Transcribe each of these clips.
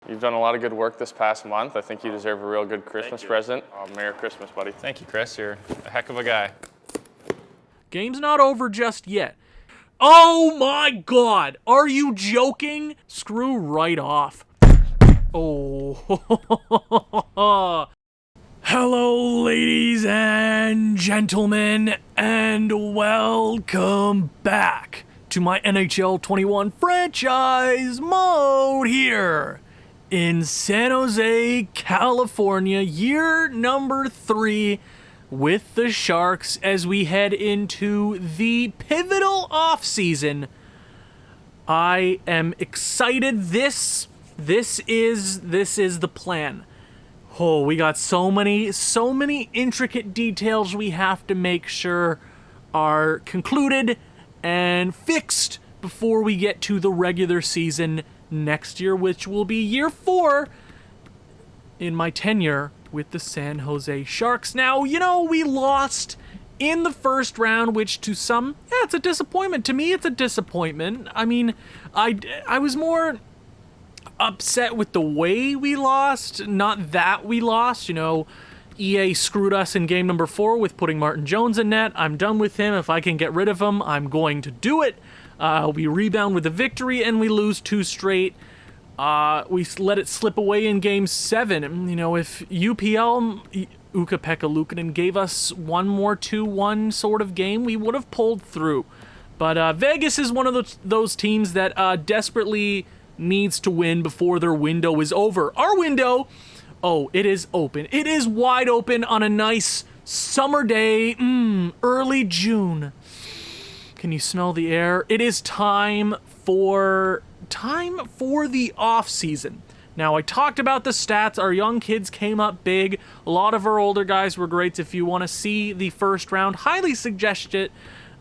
You've done a lot of good work this past month. I think you deserve a real good Christmas present. Merry Christmas, buddy. Thank you, Chris. You're a heck of a guy. Game's not over just yet. Oh my God! Are you joking? Screw right off. Oh. Hello, ladies and gentlemen, and welcome back to my NHL 21 franchise mode here in San Jose, California, year number 3 with the Sharks as we head into the pivotal offseason. I am excited. This is the plan. Oh, we got so many intricate details we have to make sure are concluded and fixed before we get to the regular season next year, which will be year 4 in my tenure with the San Jose Sharks. Now, we lost in the first round, which to some, it's a disappointment. To me, it's a disappointment. I mean, I was more upset with the way we lost, not that we lost. EA screwed us in game number 4 with putting Martin Jones in net. I'm done with him. If I can get rid of him, I'm going to do it. We rebound with a victory, and we lose 2 straight. We let it slip away in game 7. If UPL, Ukko-Pekka Luukkonen, gave us one more 2-1 sort of game, we would have pulled through. But Vegas is one of those teams that desperately needs to win before their window is over. Our window, it is open. It is wide open on a nice summer day, early June. Can you smell the air? It is time for the off season. Now, I talked about the stats. Our young kids came up big. A lot of our older guys were great. If you want to see the first round, highly suggest it.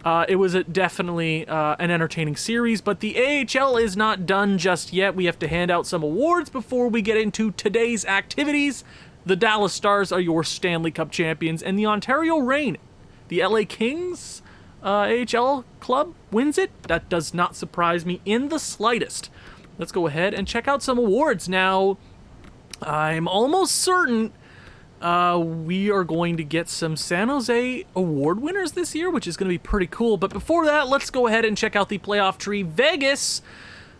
It was definitely an entertaining series, but the AHL is not done just yet. We have to hand out some awards before we get into today's activities. The Dallas Stars are your Stanley Cup champions, and the Ontario Reign, the LA Kings AHL club, wins it. That does not surprise me in the slightest. Let's go ahead and check out some awards. Now, I'm almost certain we are going to get some San Jose award winners this year, which is going to be pretty cool. But before that, let's go ahead and check out the playoff tree. Vegas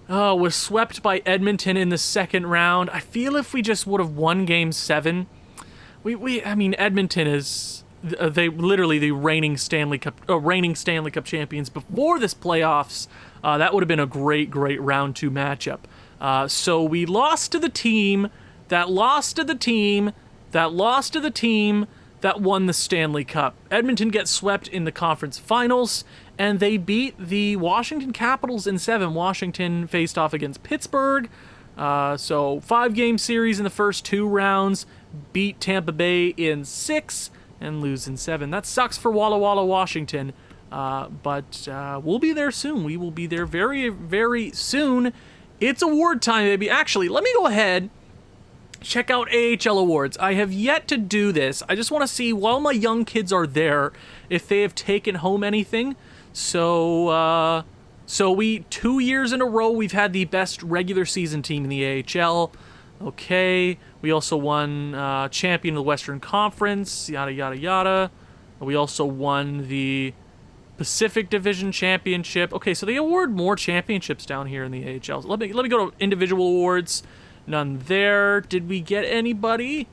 was swept by Edmonton in the second round. I feel if we just would have won Game 7, Edmonton is they literally the reigning Stanley Cup champions before this playoffs. That would have been a great round 2 matchup. So we lost to the team that lost to the team that lost to the team that won the Stanley Cup. Edmonton gets swept in the conference finals, and they beat the Washington Capitals in 7. Washington faced off against Pittsburgh. So 5-game series in the first 2 rounds, beat Tampa Bay in 6, and lose in 7. That sucks for Walla Walla, Washington, but we'll be there soon. We will be there very, very soon. It's award time, baby. Actually, let me go ahead. Check out AHL awards. I have yet to do this. I just want to see, while my young kids are there, if they have taken home anything. So 2 years in a row, we've had the best regular season team in the AHL. Okay. We also won champion of the Western Conference, yada, yada, yada. We also won the Pacific Division Championship. Okay, so they award more championships down here in the AHL. So let me go to individual awards. None there. Did we get anybody?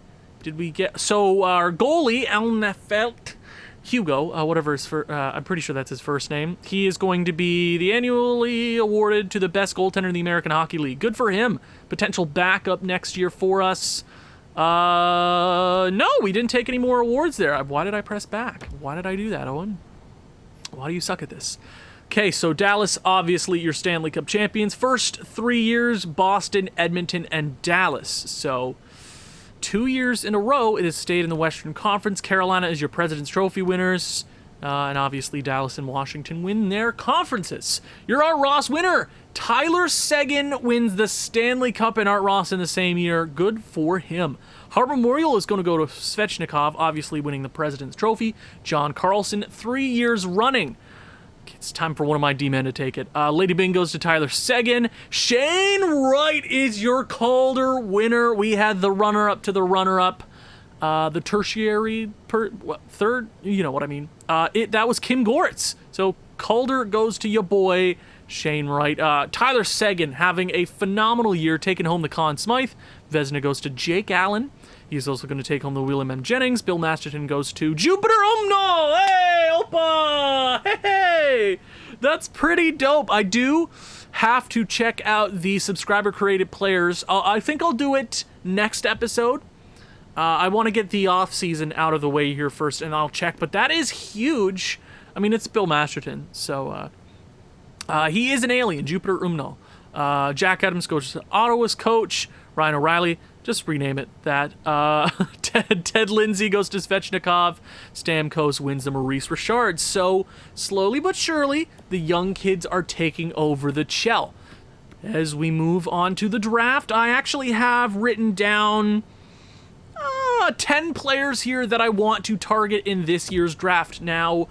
So our goalie, Alnefelt Hugo, whatever his I'm pretty sure that's his first name. He is going to be the annually awarded to the best goaltender in the American Hockey League. Good for him. Potential backup next year for us. No, we didn't take any more awards there. Why did I press back? Why did I do that, Owen? Why do you suck at this? Okay, so Dallas, obviously your Stanley Cup champions. First 3 years, Boston, Edmonton, and Dallas. So 2 years in a row, it has stayed in the Western Conference. Carolina is your President's Trophy winners. And obviously Dallas and Washington win their conferences. Your Art Ross winner, Tyler Seguin, wins the Stanley Cup and Art Ross in the same year. Good for him. Hart Memorial is going to go to Svechnikov, obviously winning the President's Trophy. John Carlson, 3 years running. It's time for one of my D-men to take it. Lady Bing goes to Tyler Seguin. Shane Wright is your Calder winner. We had the runner-up to the runner-up. The tertiary, third, you know what I mean. That was Kim Goritz. So Calder goes to your boy, Shane Wright. Tyler Seguin having a phenomenal year, taking home the Conn Smythe. Vezina goes to Jake Allen. He's also going to take home the William M. Jennings. Bill Masterton goes to Jupiter Umno. Hey, Opa! Hey! That's pretty dope. I do have to check out the subscriber-created players. I think I'll do it next episode. I want to get the off-season out of the way here first, and I'll check. But that is huge. I mean, it's Bill Masterton, so he is an alien, Jupiter Umno. Jack Adams goes to Ottawa's coach. Ryan O'Reilly, just rename it that. Ted Lindsay goes to Svechnikov. Stamkos wins the Maurice Richard. So, slowly but surely, the young kids are taking over the Chell. As we move on to the draft, I actually have written down 10 players here that I want to target in this year's draft. Now,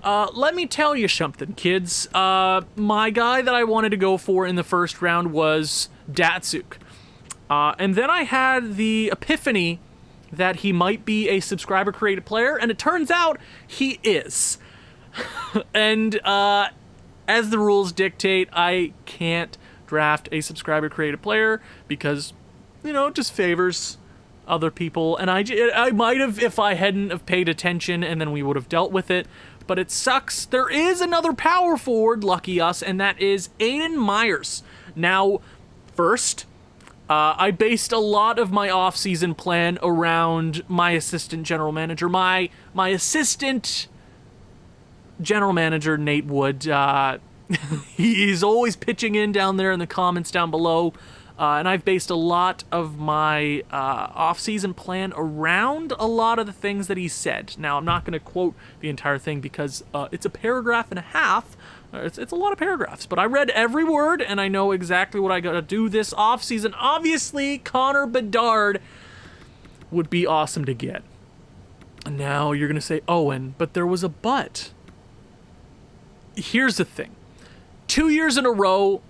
let me tell you something, kids. My guy that I wanted to go for in the first round was Datsuk. And then I had the epiphany that he might be a subscriber-created player, and it turns out he is. And as the rules dictate, I can't draft a subscriber-created player because, you know, it just favors other people. And I might have if I hadn't have paid attention, and then we would have dealt with it. But it sucks. There is another power forward, lucky us, and that is Aiden Myers. Now, first, I based a lot of my off-season plan around my assistant general manager. My assistant general manager, Nate Wood, he's always pitching in down there in the comments down below. And I've based a lot of my off-season plan around a lot of the things that he said. Now, I'm not going to quote the entire thing because it's a paragraph and a half. It's a lot of paragraphs, but I read every word, and I know exactly what I got to do this off-season. Obviously, Connor Bedard would be awesome to get. Now, you're going to say, Owen, but there was a but. Here's the thing. 2 years in a row,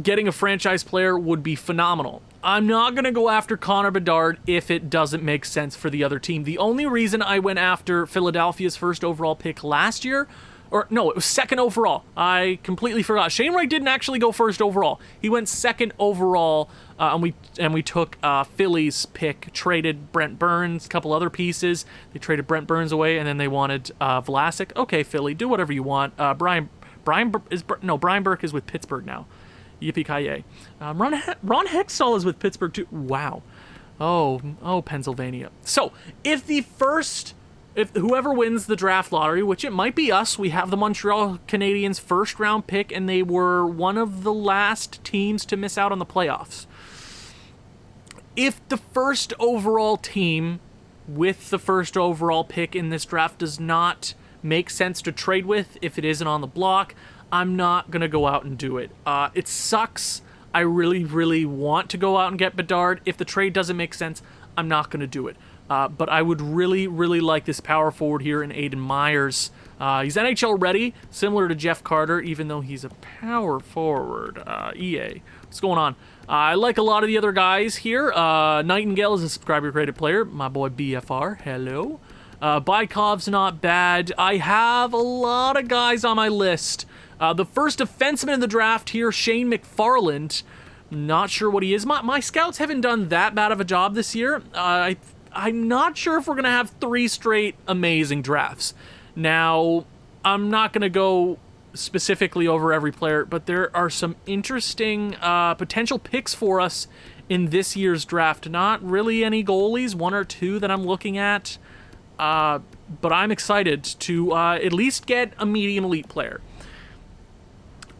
getting a franchise player would be phenomenal. I'm not going to go after Connor Bedard if it doesn't make sense for the other team. The only reason I went after Philadelphia's first overall pick last year, or no, it was second overall. I completely forgot. Shane Wright didn't actually go first overall. He went second overall, and we took Philly's pick, traded Brent Burns, a couple other pieces. They traded Brent Burns away, and then they wanted Vlasic. Okay, Philly, do whatever you want. Brian Burke is with Pittsburgh now. Yippee-ki-yay. Ron Hextall is with Pittsburgh too. Wow. Oh, Pennsylvania. So, if whoever wins the draft lottery, which it might be us, we have the Montreal Canadiens first round pick, and they were one of the last teams to miss out on the playoffs. If the first overall team with the first overall pick in this draft does not make sense to trade with, if it isn't on the block, I'm not going to go out and do it. It sucks. I really, really want to go out and get Bedard. If the trade doesn't make sense, I'm not going to do it. But I would really, really like this power forward here in Aiden Myers. He's NHL ready, similar to Jeff Carter, even though he's a power forward. EA. What's going on? I like a lot of the other guys here. Nightingale is a subscriber-created player. My boy BFR. Hello. Bykov's not bad. I have a lot of guys on my list. The first defenseman in the draft here, Shane McFarland. Not sure what he is. My scouts haven't done that bad of a job this year. I'm not sure if we're going to have 3 straight amazing drafts. Now, I'm not going to go specifically over every player, but there are some interesting potential picks for us in this year's draft. Not really any goalies, 1 or 2 that I'm looking at, but I'm excited to at least get a medium elite player.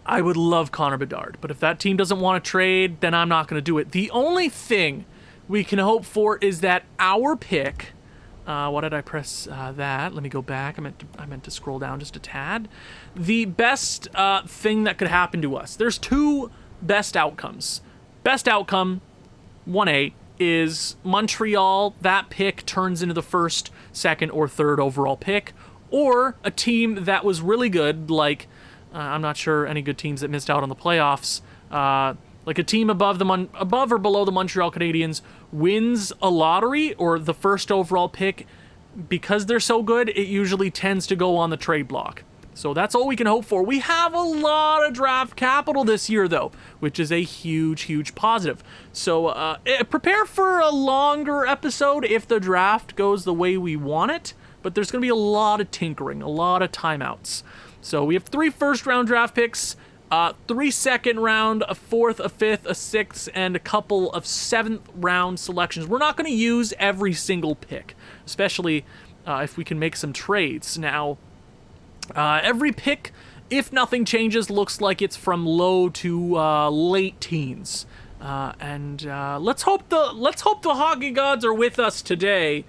I would love Connor Bedard, but if that team doesn't want to trade, then I'm not going to do it. The only thing we can hope for is that our pick, why did I press that? Let me go back. I meant to scroll down just a tad. The best thing that could happen to us. There's 2 best outcomes. Best outcome, 1A, is Montreal, that pick turns into the first, second, or third overall pick, or a team that was really good, like I'm not sure any good teams that missed out on the playoffs. Like a team above or below the Montreal Canadiens wins a lottery or the first overall pick. Because they're so good, it usually tends to go on the trade block. So that's all we can hope for. We have a lot of draft capital this year, though, which is a huge, huge positive. So prepare for a longer episode if the draft goes the way we want it. But there's going to be a lot of tinkering, a lot of timeouts. So we have 3 first-round draft picks, 3 second-round, a 4th, a 5th, a 6th, and a couple of 7th-round selections. We're not going to use every single pick, especially if we can make some trades. Now, every pick, if nothing changes, looks like it's from low to late teens. Let's hope the hockey gods are with us today.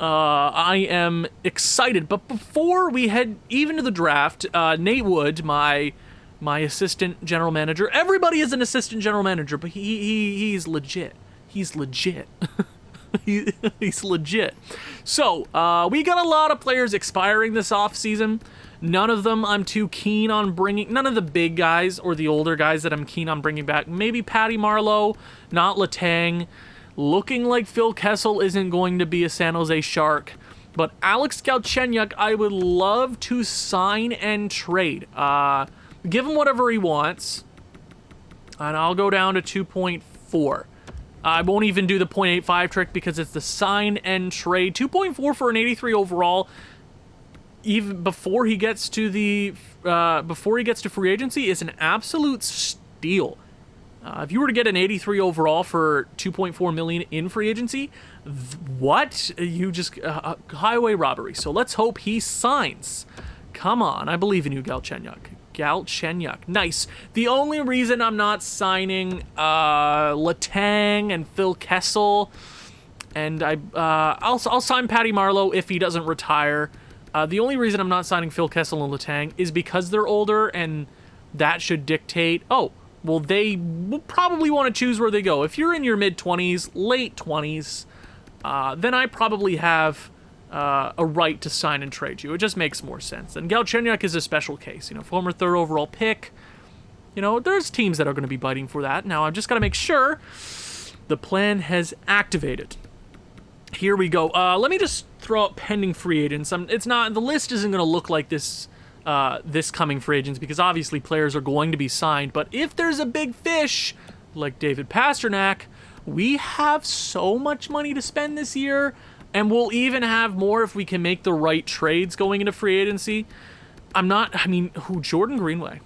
I am excited, but before we head even to the draft, Nate Wood, my assistant general manager. Everybody is an assistant general manager, but he's legit. He's legit. He's legit. So, we got a lot of players expiring this offseason. None of them I'm too keen on bringing. None of the big guys or the older guys that I'm keen on bringing back. Maybe Patty Marleau, not Letang. Looking like Phil Kessel isn't going to be a San Jose Shark. But Alex Galchenyuk, I would love to sign and trade. Give him whatever he wants, and I'll go down to 2.4. I won't even do the 0.85 trick because it's the sign and trade. 2.4 for an 83 overall, even before he gets to free agency, is an absolute steal. If you were to get an 83 overall for 2.4 million in free agency, what? You just highway robbery. So let's hope he signs. Come on, I believe in you, Galchenyuk. Nice. The only reason I'm not signing Letang and Phil Kessel, and I'll sign Patty Marleau if he doesn't retire. The only reason I'm not signing Phil Kessel and Letang is because they're older, and that should dictate. Oh, well, they will probably want to choose where they go. If you're in your mid-20s, late 20s, then I probably have a right to sign and trade you. It just makes more sense. And Galchenyuk is a special case, former 3rd overall pick. There's teams that are going to be biting for that. Now, I've just got to make sure the plan has activated. Here we go. Let me just throw out pending free agents. The list isn't going to look like this coming free agents because obviously players are going to be signed. But if there's a big fish like David Pastrnak, we have so much money to spend this year. And we'll even have more if we can make the right trades going into free agency. Jordan Greenway?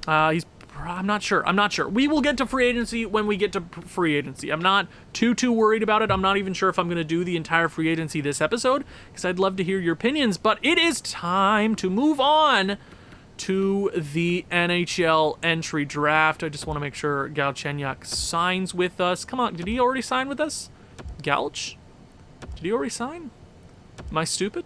I'm not sure. We will get to free agency when we get to free agency. I'm not too worried about it. I'm not even sure if I'm going to do the entire free agency this episode because I'd love to hear your opinions. But it is time to move on to the NHL entry draft. I just want to make sure Galchenyuk signs with us. Come on, did he already sign with us? Galch? Did he already sign? Am I stupid?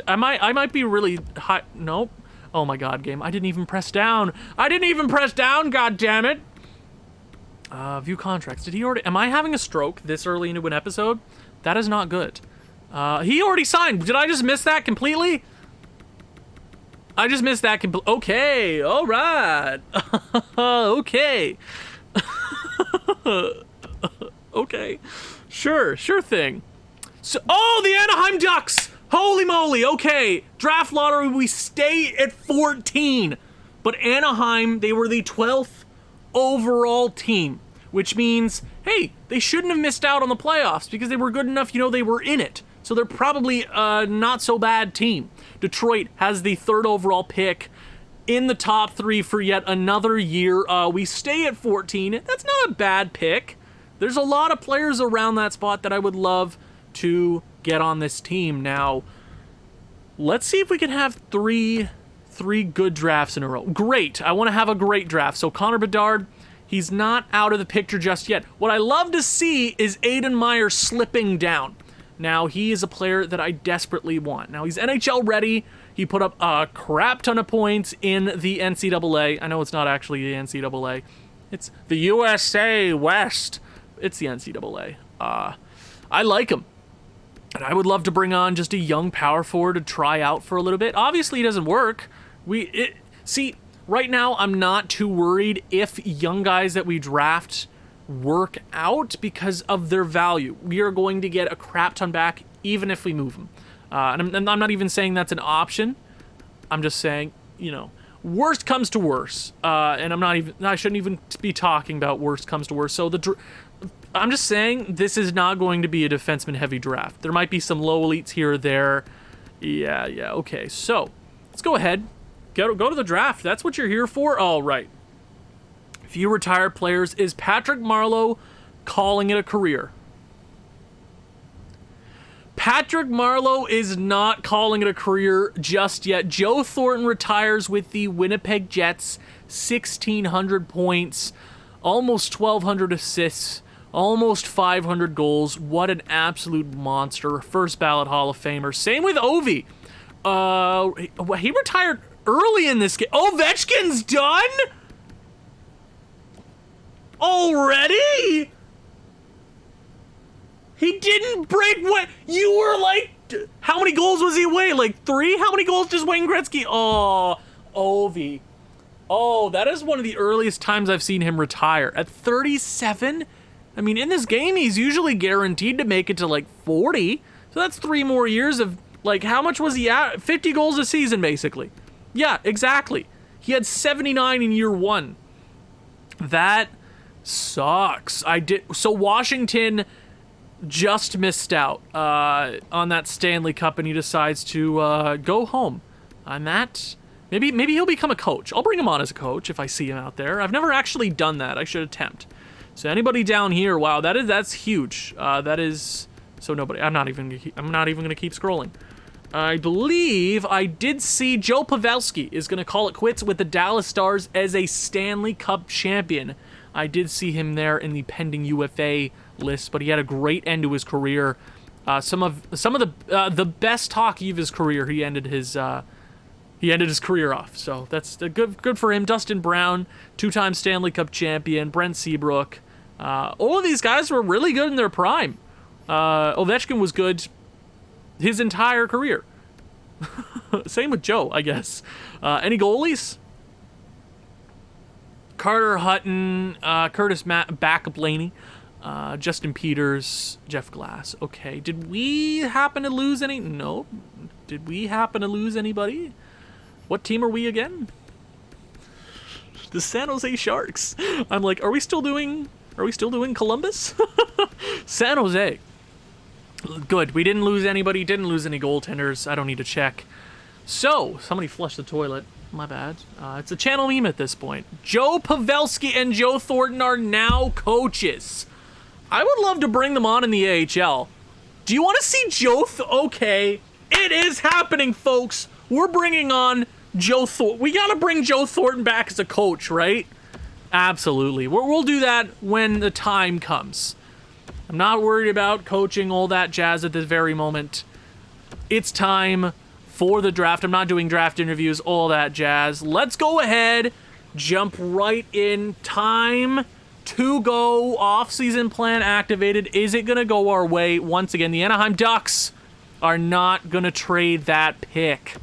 I might be really high. Nope. Oh my god, game. I didn't even press down. God damn it. View contracts. Did he already... Am I having a stroke this early into an episode? That is not good. He already signed. Did I just miss that completely? Okay. All right. Okay. Okay. Sure thing. So, the Anaheim Ducks! Holy moly, okay. Draft lottery, we stay at 14. But Anaheim, they were the 12th overall team, which means, hey, they shouldn't have missed out on the playoffs because they were good enough, they were in it. So they're probably a not so bad team. Detroit has the 3rd overall pick in the top 3 for yet another year. We stay at 14. That's not a bad pick. There's a lot of players around that spot that I would love to get on this team. Now, let's see if we can have three good drafts in a row. Great. I want to have a great draft. So Connor Bedard, he's not out of the picture just yet. What I love to see is Aiden Meyer slipping down. Now, he is a player that I desperately want. Now, he's NHL ready. He put up a crap ton of points in the NCAA. I know it's not actually the NCAA. It's the USA West. It's the NCAA. I like him. And I would love to bring on just a young power forward to try out for a little bit. Obviously, it doesn't work. See, right now, I'm not too worried if young guys that we draft work out because of their value. We are going to get a crap ton back even if we move them. And I'm not even saying that's an option. I'm just saying, worst comes to worst. And I shouldn't even be talking about worst comes to worst. So I'm just saying this is not going to be a defenseman-heavy draft. There might be some low elites here or there. Yeah, okay. So, let's go ahead. Go to the draft. That's what you're here for? All right. Few retired players. Is Patrick Marleau calling it a career? Patrick Marleau is not calling it a career just yet. Joe Thornton retires with the Winnipeg Jets. 1,600 points. Almost 1,200 assists. Almost 500 goals. What an absolute monster. First ballot Hall of Famer. Same with Ovi. He retired early in this game. Ovechkin's done? Already? He didn't break what you were like. How many goals was he away? Like 3? How many goals does Wayne Gretzky? Oh, Ovi. Oh, that is one of the earliest times I've seen him retire. At 37? I mean, in this game, he's usually guaranteed to make it to like 40. So that's 3 more years of, like, how much was he at? 50 goals a season, basically. Yeah, exactly. He had 79 in year 1. That sucks. So Washington just missed out on that Stanley Cup, and he decides to go home. On that, maybe he'll become a coach. I'll bring him on as a coach if I see him out there. I've never actually done that. I should attempt. So anybody down here, wow, that's huge. That is so nobody. I'm not even gonna keep scrolling. I believe I did see Joe Pavelski is gonna call it quits with the Dallas Stars as a Stanley Cup champion. I did see him there in the pending UFA list, but he had a great end to his career. Some of the best hockey of his career. He ended his career off. So that's good for him. Dustin Brown, 2-time Stanley Cup champion. Brent Seabrook. All of these guys were really good in their prime. Ovechkin was good his entire career. Same with Joe, I guess. Any goalies? Carter Hutton, Curtis Backblaney, Justin Peters, Jeff Glass. Okay, did we happen to lose any? No. Did we happen to lose anybody? What team are we again? The San Jose Sharks. I'm like, are we still doing Columbus? San Jose. Good. We didn't lose anybody. Didn't lose any goaltenders. I don't need to check. So, somebody flushed the toilet. My bad. It's a channel meme at this point. Joe Pavelski and Joe Thornton are now coaches. I would love to bring them on in the AHL. Do you want to see Joe? Okay, it is happening, folks. We're bringing on Joe Thornton. We gotta bring Joe Thornton back as a coach, right? Absolutely. We'll do that when the time comes. I'm not worried about coaching all that jazz at this very moment. It's time for the draft. I'm not doing draft interviews, all that jazz. Let's go ahead, jump right in. Time to go. Off-season plan activated. Is it going to go our way? Once again, the Anaheim Ducks are not going to trade that pick.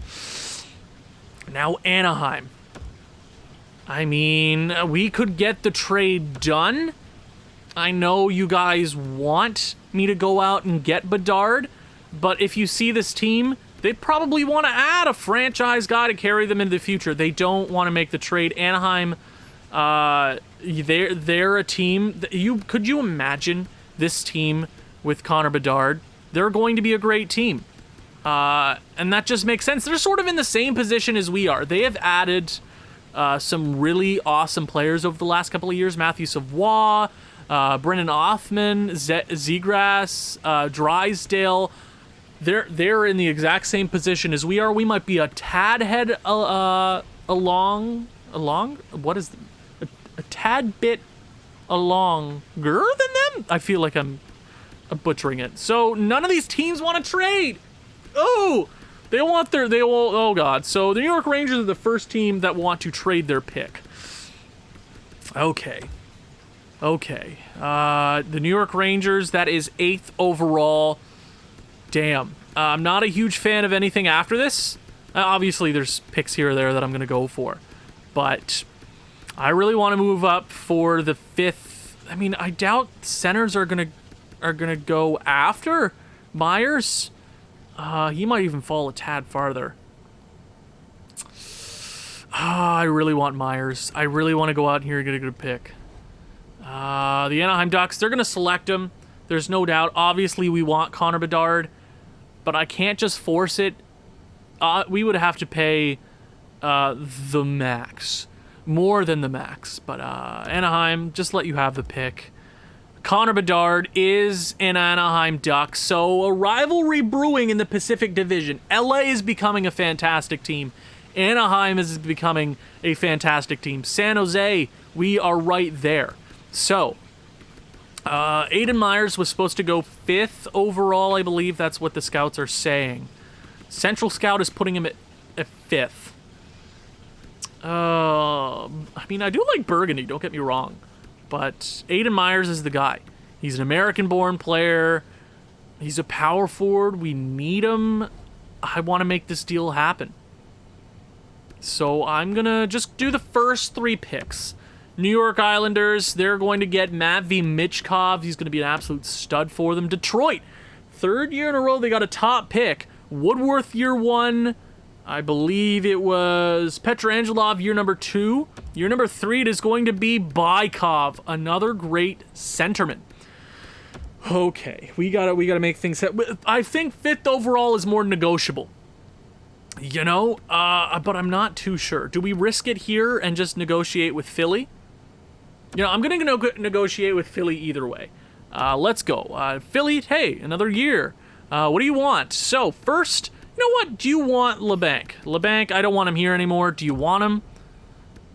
Now, Anaheim. I mean, we could get the trade done. I know you guys want me to go out and get Bedard, but if you see this team, they probably want to add a franchise guy to carry them into the future. They don't want to make the trade. Anaheim, they're a team that could you imagine this team with Connor Bedard? They're going to be a great team. And that just makes sense. They're sort of in the same position as we are. They have added some really awesome players over the last couple of years. Matthew Savoie, Brennan Othman, Zegras, Drysdale. They're in the exact same position as we are. We might be a tad head along. What is a tad bit longer than them? I feel like I'm butchering it. So none of these teams want to trade. Oh, oh God. So the New York Rangers are the first team that want to trade their pick. Okay. The New York Rangers, that is 8th overall. damn. I'm not a huge fan of anything after this. Obviously, there's picks here or there that I'm going to go for. But I really want to move up for the 5th. I mean, I doubt centers are gonna go after Myers. He might even fall a tad farther. I really want Myers. I really want to go out here and get a good pick. The Anaheim Ducks, they're going to select him. There's no doubt. Obviously, we want Connor Bedard, but I can't just force it. We would have to pay the max. More than the max. But Anaheim, just let you have the pick. Connor Bedard is an Anaheim Duck, so a rivalry brewing in the Pacific Division. LA is becoming a fantastic team. Anaheim is becoming a fantastic team. San Jose, we are right there. So, Aiden Myers was supposed to go 5th overall, I believe. That's what the scouts are saying. Central Scout is putting him at 5th. I mean, I do like Burgundy, don't get me wrong. But Aiden Myers is the guy. He's an American-born player. He's a power forward. We need him. I want to make this deal happen. So I'm going to just do the first 3 picks. New York Islanders, they're going to get Matvei Michkov. He's going to be an absolute stud for them. Detroit, 3rd year in a row they got a top pick. Woodworth year 1. I believe it was Petrangelov year number 2. Year number 3, it is going to be Bykov, another great centerman. Okay, we gotta make things happen. I think 5th overall is more negotiable. You know, but I'm not too sure. Do we risk it here and just negotiate with Philly? You know, I'm gonna negotiate with Philly either way. Let's go. Philly, hey, another year. What do you want? So, first, you know what? Do you want LeBanc? LeBanc, I don't want him here anymore. Do you want him?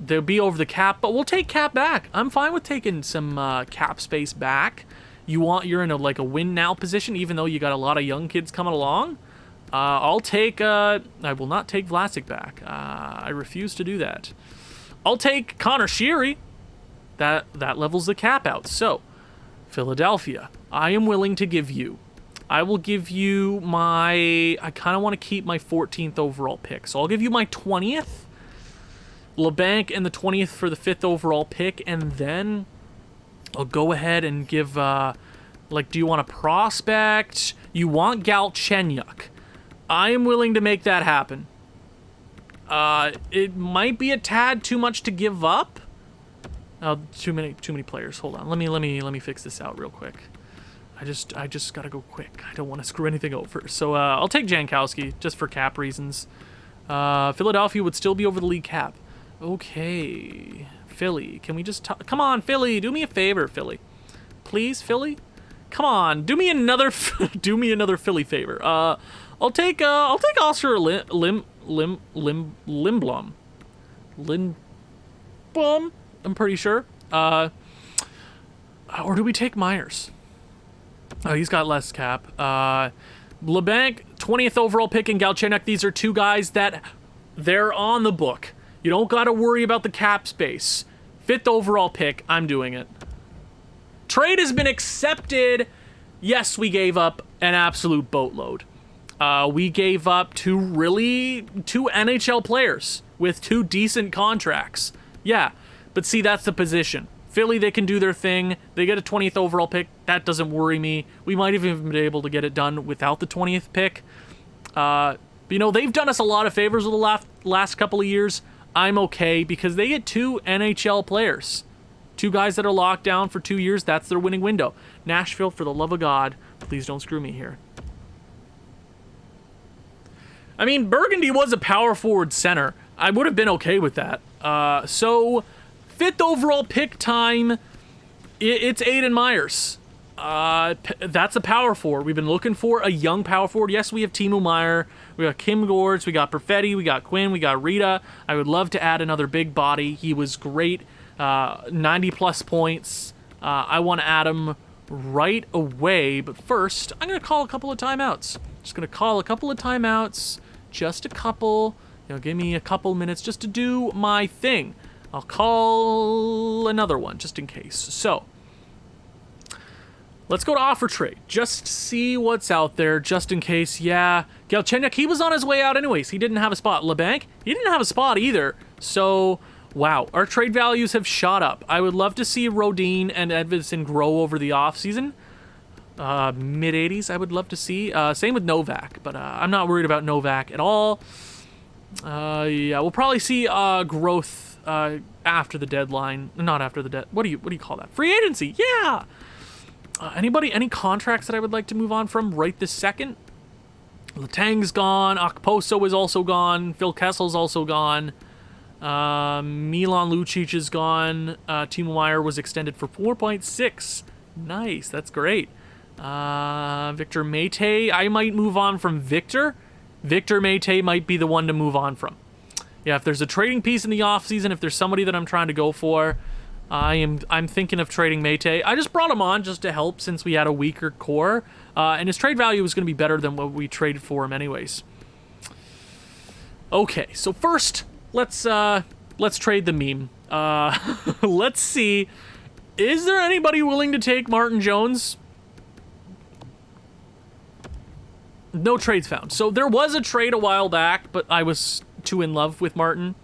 They'll be over the cap, but we'll take cap back. I'm fine with taking some cap space back. You're in a win now position, even though you got a lot of young kids coming along. I'll take. I will not take Vlasic back. I refuse to do that. I'll take Connor Sheary. That levels the cap out. So, Philadelphia, I am willing to give you. I will give you my. I kind of want to keep my 14th overall pick, so I'll give you my 20th. LeBanc and the 20th for the 5th overall pick, and then I'll go ahead and give. Do you want a prospect? You want Galchenyuk. I am willing to make that happen. It might be a tad too much to give up. Too many players. Hold on. Let me fix this out real quick. I just gotta go quick. I don't want to screw anything over. So I'll take Jankowski just for cap reasons. Philadelphia would still be over the league cap. Okay, Philly. Can we just come on, Philly? Do me a favor, Philly. Please, Philly. Come on, do me another Philly favor. I'll take Oscar Lindblom. I'm pretty sure. Or do we take Myers? Oh, he's got less cap. LeBanc, 20th overall pick, and Galchenyuk. These are 2 guys that they're on the book. You don't got to worry about the cap space. 5th overall pick, I'm doing it. Trade has been accepted. Yes, we gave up an absolute boatload. We gave up 2 NHL players with 2 decent contracts. Yeah, but see, that's the position. Philly, they can do their thing. They get a 20th overall pick. That doesn't worry me. We might have even been able to get it done without the 20th pick. They've done us a lot of favors over the last couple of years. I'm okay because they get 2 NHL players. 2 guys that are locked down for 2 years. That's their winning window. Nashville, for the love of God, please don't screw me here. I mean, Burgundy was a power forward center. I would have been okay with that. So, 5th overall pick time, it's Aiden Myers. That's a power forward. We've been looking for a young power forward. Yes, we have Timo Meier. We got Kim Gords. We got Perfetti. We got Quinn. We got Rita. I would love to add another big body. He was great. 90-plus points. I want to add him right away. But first, I'm going to call a couple of timeouts. Just going to call a couple of timeouts. Just a couple. Give me a couple minutes just to do my thing. I'll call another one just in case. So, Let's go to offer trade. Just see what's out there, just in case. Yeah, Galchenyuk, he was on his way out anyways. He didn't have a spot. LeBanc, he didn't have a spot either. So, wow, our trade values have shot up. I would love to see Rodin and Edvinsson grow over the offseason. Mid-80s, I would love to see. Same with Novak, but I'm not worried about Novak at all. Yeah, we'll probably see growth after the deadline. Not after the what do you call that? Free agency, yeah! Any contracts that I would like to move on from right this second? Letang's gone. Okposo is also gone. Phil Kessel's also gone. Milan Lucic is gone. Timo Meier was extended for 4.6. Nice, that's great. Victor Mete, I might move on from Victor. Victor Mete might be the one to move on from. Yeah, if there's a trading piece in the offseason, if there's somebody that I'm trying to go for, I'm thinking of trading Mete. I just brought him on just to help since we had a weaker core, and his trade value was going to be better than what we traded for him anyways. Okay, so first, let's trade the meme. Let's see, is there anybody willing to take Martin Jones? No trades found. So there was a trade a while back, but I was too in love with Martin.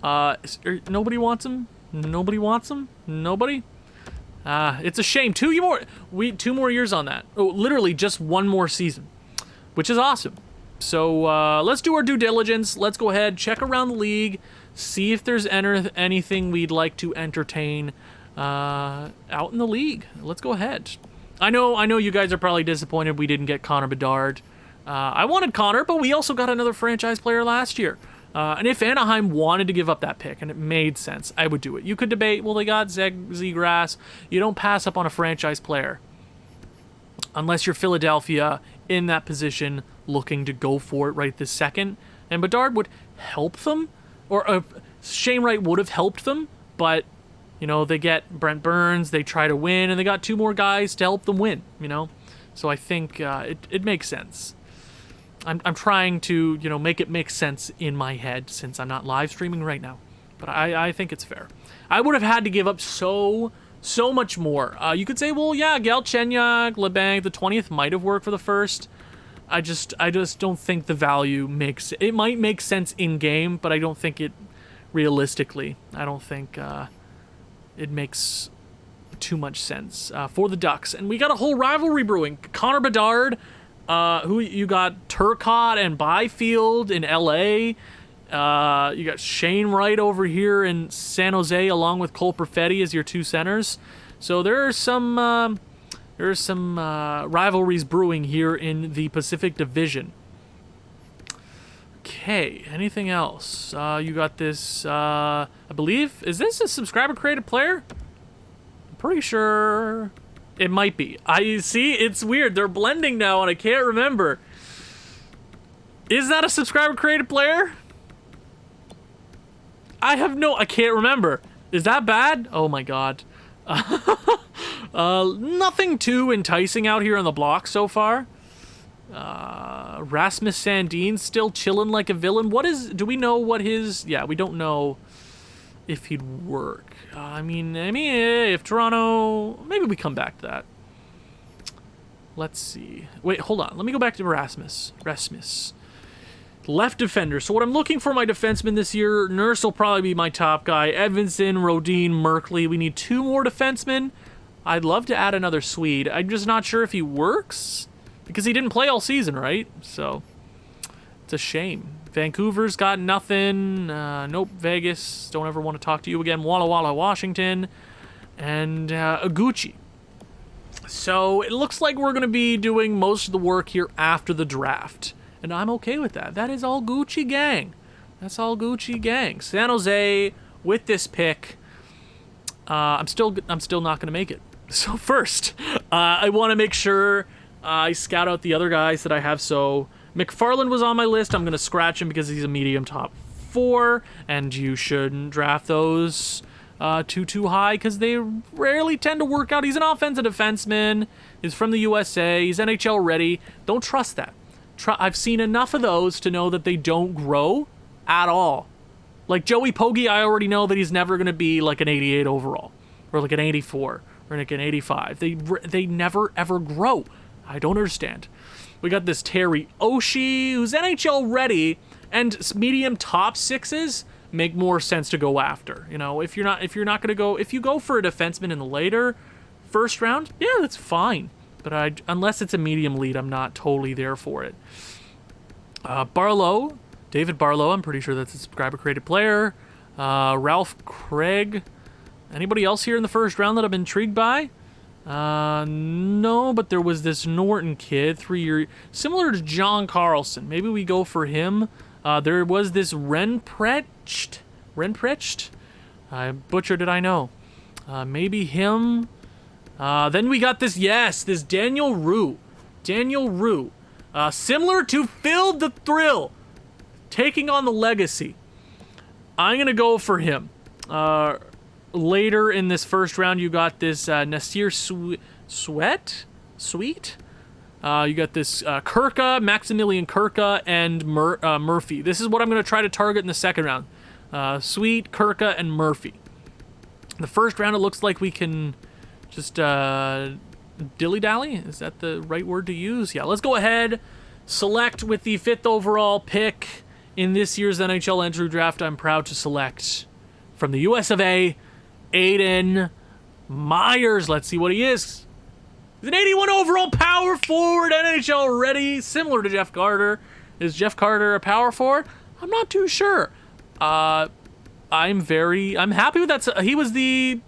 Nobody wants him? Nobody wants him? Nobody? It's a shame. 2 more years on that. Oh, literally just one more season, which is awesome. So let's do our due diligence. Let's go ahead, check around the league, see if there's anything we'd like to entertain out in the league. Let's go ahead. I know you guys are probably disappointed we didn't get Connor Bedard. I wanted Connor, but we also got another franchise player last year. And if Anaheim wanted to give up that pick, and it made sense, I would do it. You could debate, well, they got Zegras. You don't pass up on a franchise player unless you're Philadelphia in that position looking to go for it right this second. And Bedard would help them, or Shane Wright would have helped them, but, you know, they get Brent Burns, they try to win, and they got 2 more guys to help them win, you know? So I think it makes sense. I'm trying to, you know, make it make sense in my head since I'm not live streaming right now. But I think it's fair. I would have had to give up so much more. You could say, well, yeah, Galchenyuk, LeBanc, the 20th might have worked for the first. I just don't think the value makes... It might make sense in-game, but I don't think it... Realistically, I don't think it makes too much sense for the Ducks. And we got a whole rivalry brewing. Connor Bedard... who you got Turcotte and Byfield in LA. You got Shane Wright over here in San Jose, along with Cole Perfetti as your 2 centers. So there are some rivalries brewing here in the Pacific Division. Okay, anything else? You got this. I believe, is this a subscriber created player? I'm pretty sure. It might be. I see, it's weird. They're blending now and I can't remember. Is that a subscriber created player? I can't remember. Is that bad? Oh my god. Nothing too enticing out here on the block so far. Rasmus Sandin's still chilling like a villain. Do we know what his... Yeah, we don't know if he'd work. I mean, if Toronto... Maybe we come back to that. Let's see. Wait, hold on. Let me go back to Rasmus. Left defender. So what I'm looking for my defenseman this year, Nurse will probably be my top guy. Edvinsson, Rodin, Merkley. We need 2 more defensemen. I'd love to add another Swede. I'm just not sure if he works, because he didn't play all season, right? So, it's a shame. Vancouver's got nothing. Nope, Vegas. Don't ever want to talk to you again. Walla Walla, Washington. And Aguchi. So, it looks like we're going to be doing most of the work here after the draft. And I'm okay with that. That is all Gucci gang. That's all Gucci gang. San Jose, with this pick, I'm still not going to make it. So first, I want to make sure I scout out the other guys that I have. So McFarland was on my list. I'm going to scratch him because he's a medium top 4, and you shouldn't draft those too high because they rarely tend to work out. He's an offensive defenseman. He's from the USA. He's NHL ready. Don't trust that. I've seen enough of those to know that they don't grow at all. Like Joey Pogge, I already know that he's never going to be like an 88 overall or like an 84 Renick an 85. They never, ever grow. I don't understand. We got this Terry Oshie, who's NHL ready, and medium top sixes make more sense to go after. You know, if you go for a defenseman in the later first round, yeah, that's fine. But unless it's a medium lead, I'm not totally there for it. Barlow, David Barlow, I'm pretty sure that's a subscriber created player. Ralph Craig. Anybody else here in the first round that I'm intrigued by? No, but there was this Norton kid, 3-year, similar to John Carlson. Maybe we go for him. There was this Renprecht. I butchered it, I know. Maybe him. Then we got this Daniel Roux. Similar to Phil the Thrill, taking on the Legacy. I'm going to go for him. Later in this first round, you got this Nasir Sweet. You got this Kirka, Maximilian Kirka, and Murphy. This is what I'm going to try to target in the second round. Sweet, Kirka, and Murphy. The first round, it looks like we can just dilly-dally. Is that the right word to use? Yeah, let's go ahead. Select with the 5th overall pick in this year's NHL entry draft. I'm proud to select from the US of A, Aiden Myers. Let's see what he is. He's an 81 overall power forward, NHL ready, similar to Jeff Carter. Is Jeff Carter a power forward? I'm not too sure. I'm happy with that. He was the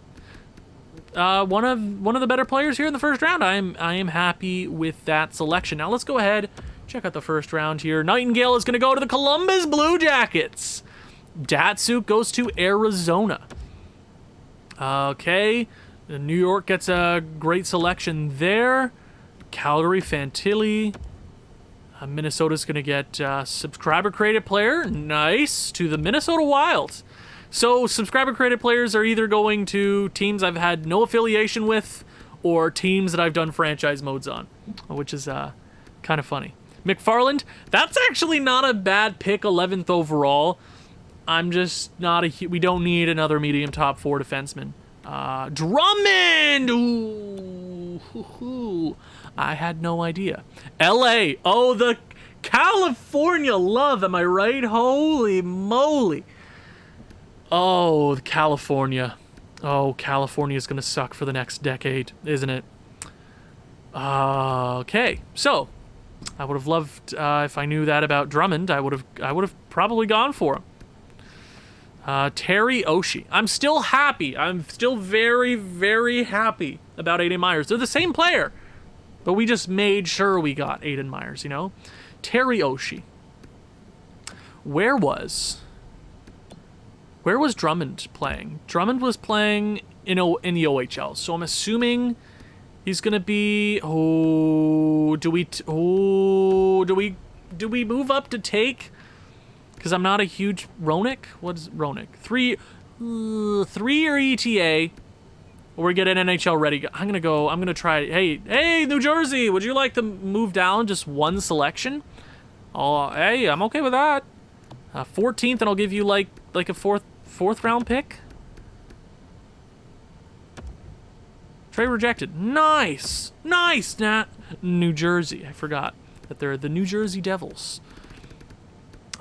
one of the better players here in the first round. I am happy with that selection. Now let's go ahead, check out the first round here. Nightingale is going to go to the Columbus Blue Jackets. Datsuk goes to Arizona. Okay, New York gets a great selection there. Calgary, Fantilli. Minnesota's going to get subscriber created player. Nice. To the Minnesota Wild. So subscriber created players are either going to teams I've had no affiliation with or teams that I've done franchise modes on, which is kind of funny. McFarland, that's actually not a bad pick, 11th overall. I'm just not we don't need another medium top 4 defenseman. Drummond! Ooh. I had no idea. LA. Oh, the California love, am I right? Holy moly. Oh, California. Oh, California's gonna suck for the next decade, isn't it? Okay, so I would have loved if I knew that about Drummond. I would have probably gone for him. Terry Oshie. I'm still happy. I'm still very, very happy about Aiden Myers. They're the same player, but we just made sure we got Aiden Myers, you know? Terry Oshie. Where was Drummond playing? Drummond was playing in the OHL, so I'm assuming he's gonna be. Do we move up to take? Because I'm not a huge Ronick. What's Ronick? 3-year ETA. Or we get an NHL ready. I'm gonna try. Hey, New Jersey, would you like to move down just one selection? Oh, hey, I'm okay with that. 14th, and I'll give you like a fourth round pick. Trade rejected. Nice. Nat. New Jersey. I forgot that they're the New Jersey Devils.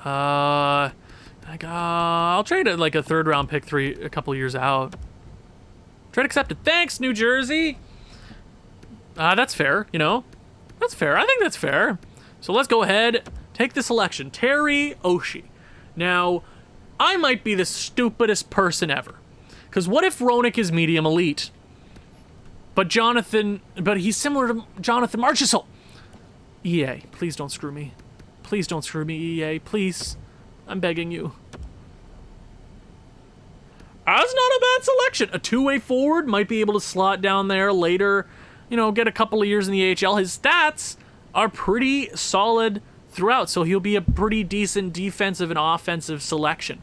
I'll trade it like a 3rd round pick a couple years out. Trade accepted. Thanks, New Jersey. That's fair, you know. That's fair. I think that's fair. So let's go ahead, take the selection. Terry Oshie. Now, I might be the stupidest person ever. Because what if Ronick is medium elite? But he's similar to Jonathan Marchessault. EA, please don't screw me. Please don't screw me, EA. Please. I'm begging you. That's not a bad selection. A 2-way forward, might be able to slot down there later. You know, get a couple of years in the AHL. His stats are pretty solid throughout, so he'll be a pretty decent defensive and offensive selection.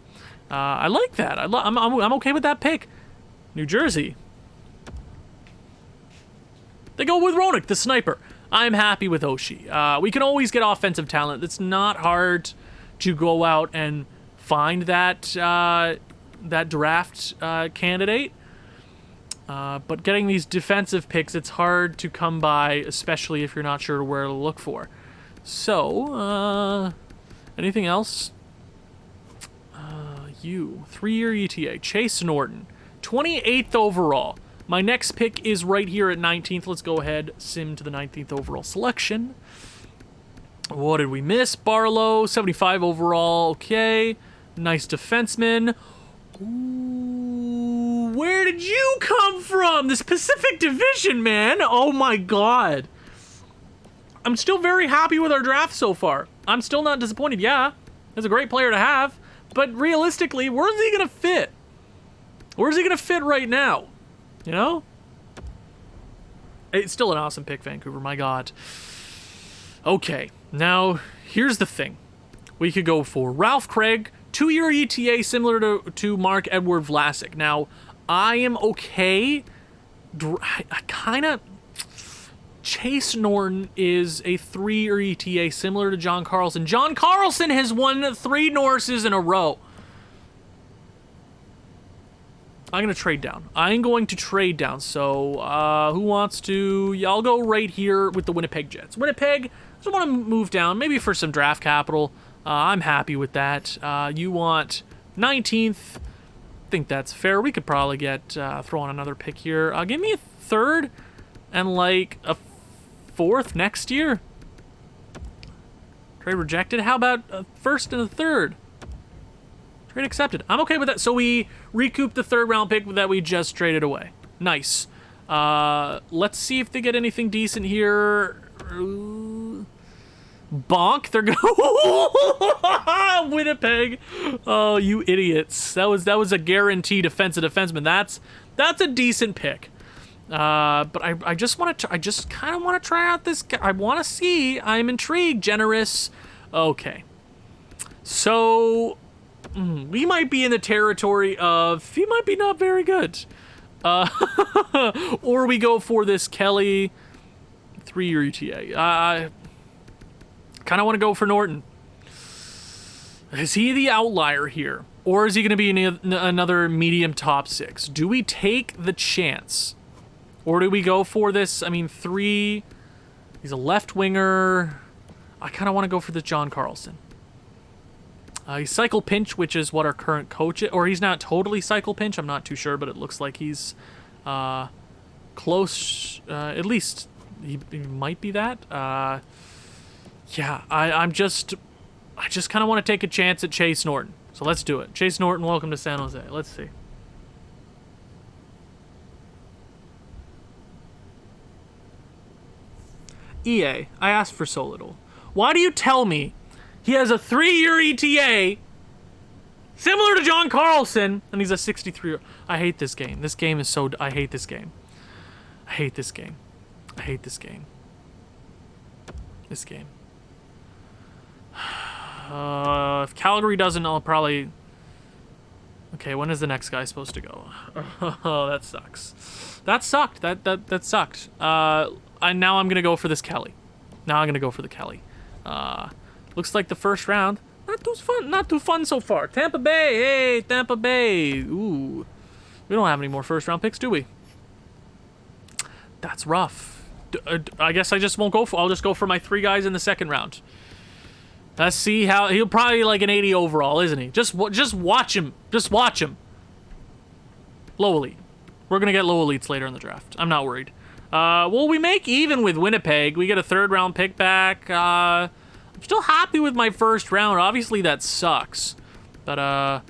I like that. I'm okay with that pick. New Jersey. They go with Ronick, the sniper. I'm happy with Oshie. We can always get offensive talent. It's not hard to go out and find that draft candidate. But getting these defensive picks, it's hard to come by, especially if you're not sure where to look for. So, anything else? 3-year ETA. Chase Norton. 28th overall. My next pick is right here at 19th. Let's go ahead, sim to the 19th overall selection. What did we miss? Barlow, 75 overall. Okay. Nice defenseman. Ooh, where did you come from? This Pacific Division, man. Oh my god. I'm still very happy with our draft so far. I'm still not disappointed. Yeah, he's a great player to have. But realistically, where's he going to fit? Where's he going to fit right now? You know? It's still an awesome pick, Vancouver. My god. Okay, now, here's the thing. We could go for Ralph Craig, 2-year ETA similar to Mark-Edward Vlasic. Now, I am okay. I kind of... Chase Norton is a 3-year ETA similar to John Carlson. John Carlson has won 3 Norrises in a row. I'm going to trade down. I'm going to trade down. So, who wants to... Yeah, I'll go right here with the Winnipeg Jets. Winnipeg, just want to move down, maybe for some draft capital. I'm happy with that. You want 19th. I think that's fair. We could probably get throw on another pick here. Give me a 3rd and like a 4th next year. Trade rejected. How about a 1st and a 3rd? Trade accepted. I'm okay with that. So we recoup the 3rd round pick that we just traded away. Nice. Let's see if they get anything decent here. Bonk. They're going Winnipeg. Oh, you idiots. That was a guaranteed defensive defenseman. That's a decent pick. But I just want to I just kind of want to try out this guy. I want to see. I'm intrigued. Generous. Okay. So we might be in the territory of he might be not very good. Or we go for this Kelly 3-year ETA. I kind of want to go for Norton. Is he the outlier here? Or is he going to be another medium top 6? Do we take the chance? Or do we go for this? I mean, 3. He's a left winger. I kind of want to go for the John Carlson. He's cycle pinch, which is what our current coach is. Or he's not totally cycle pinch. I'm not too sure, but it looks like he's close. At least he might be that. Yeah, I just kind of want to take a chance at Chase Norton. So let's do it. Chase Norton, welcome to San Jose. Let's see. EA, I asked for so little. Why do you tell me he has a 3-year ETA similar to John Carlson and he's a 63? I hate this game. This game is so... I hate this game. I hate this game. I hate this game. This game. If Calgary doesn't, I'll probably... Okay, when is the next guy supposed to go? Oh, that sucks. That sucked. That sucked. Now I'm going to go for this Kelly. Now I'm going to go for the Kelly. Looks like the first round. Not too fun so far. Tampa Bay. Hey, Tampa Bay. Ooh. We don't have any more first round picks, do we? That's rough. I guess I just won't go for... I'll just go for my 3 guys in the second round. Let's see how... He'll probably like an 80 overall, isn't he? Just watch him. Just watch him. Low elite. We're going to get low elites later in the draft. I'm not worried. Well, we make even with Winnipeg. We get a 3rd round pick back. I'm still happy with my first round. Obviously, that sucks. But,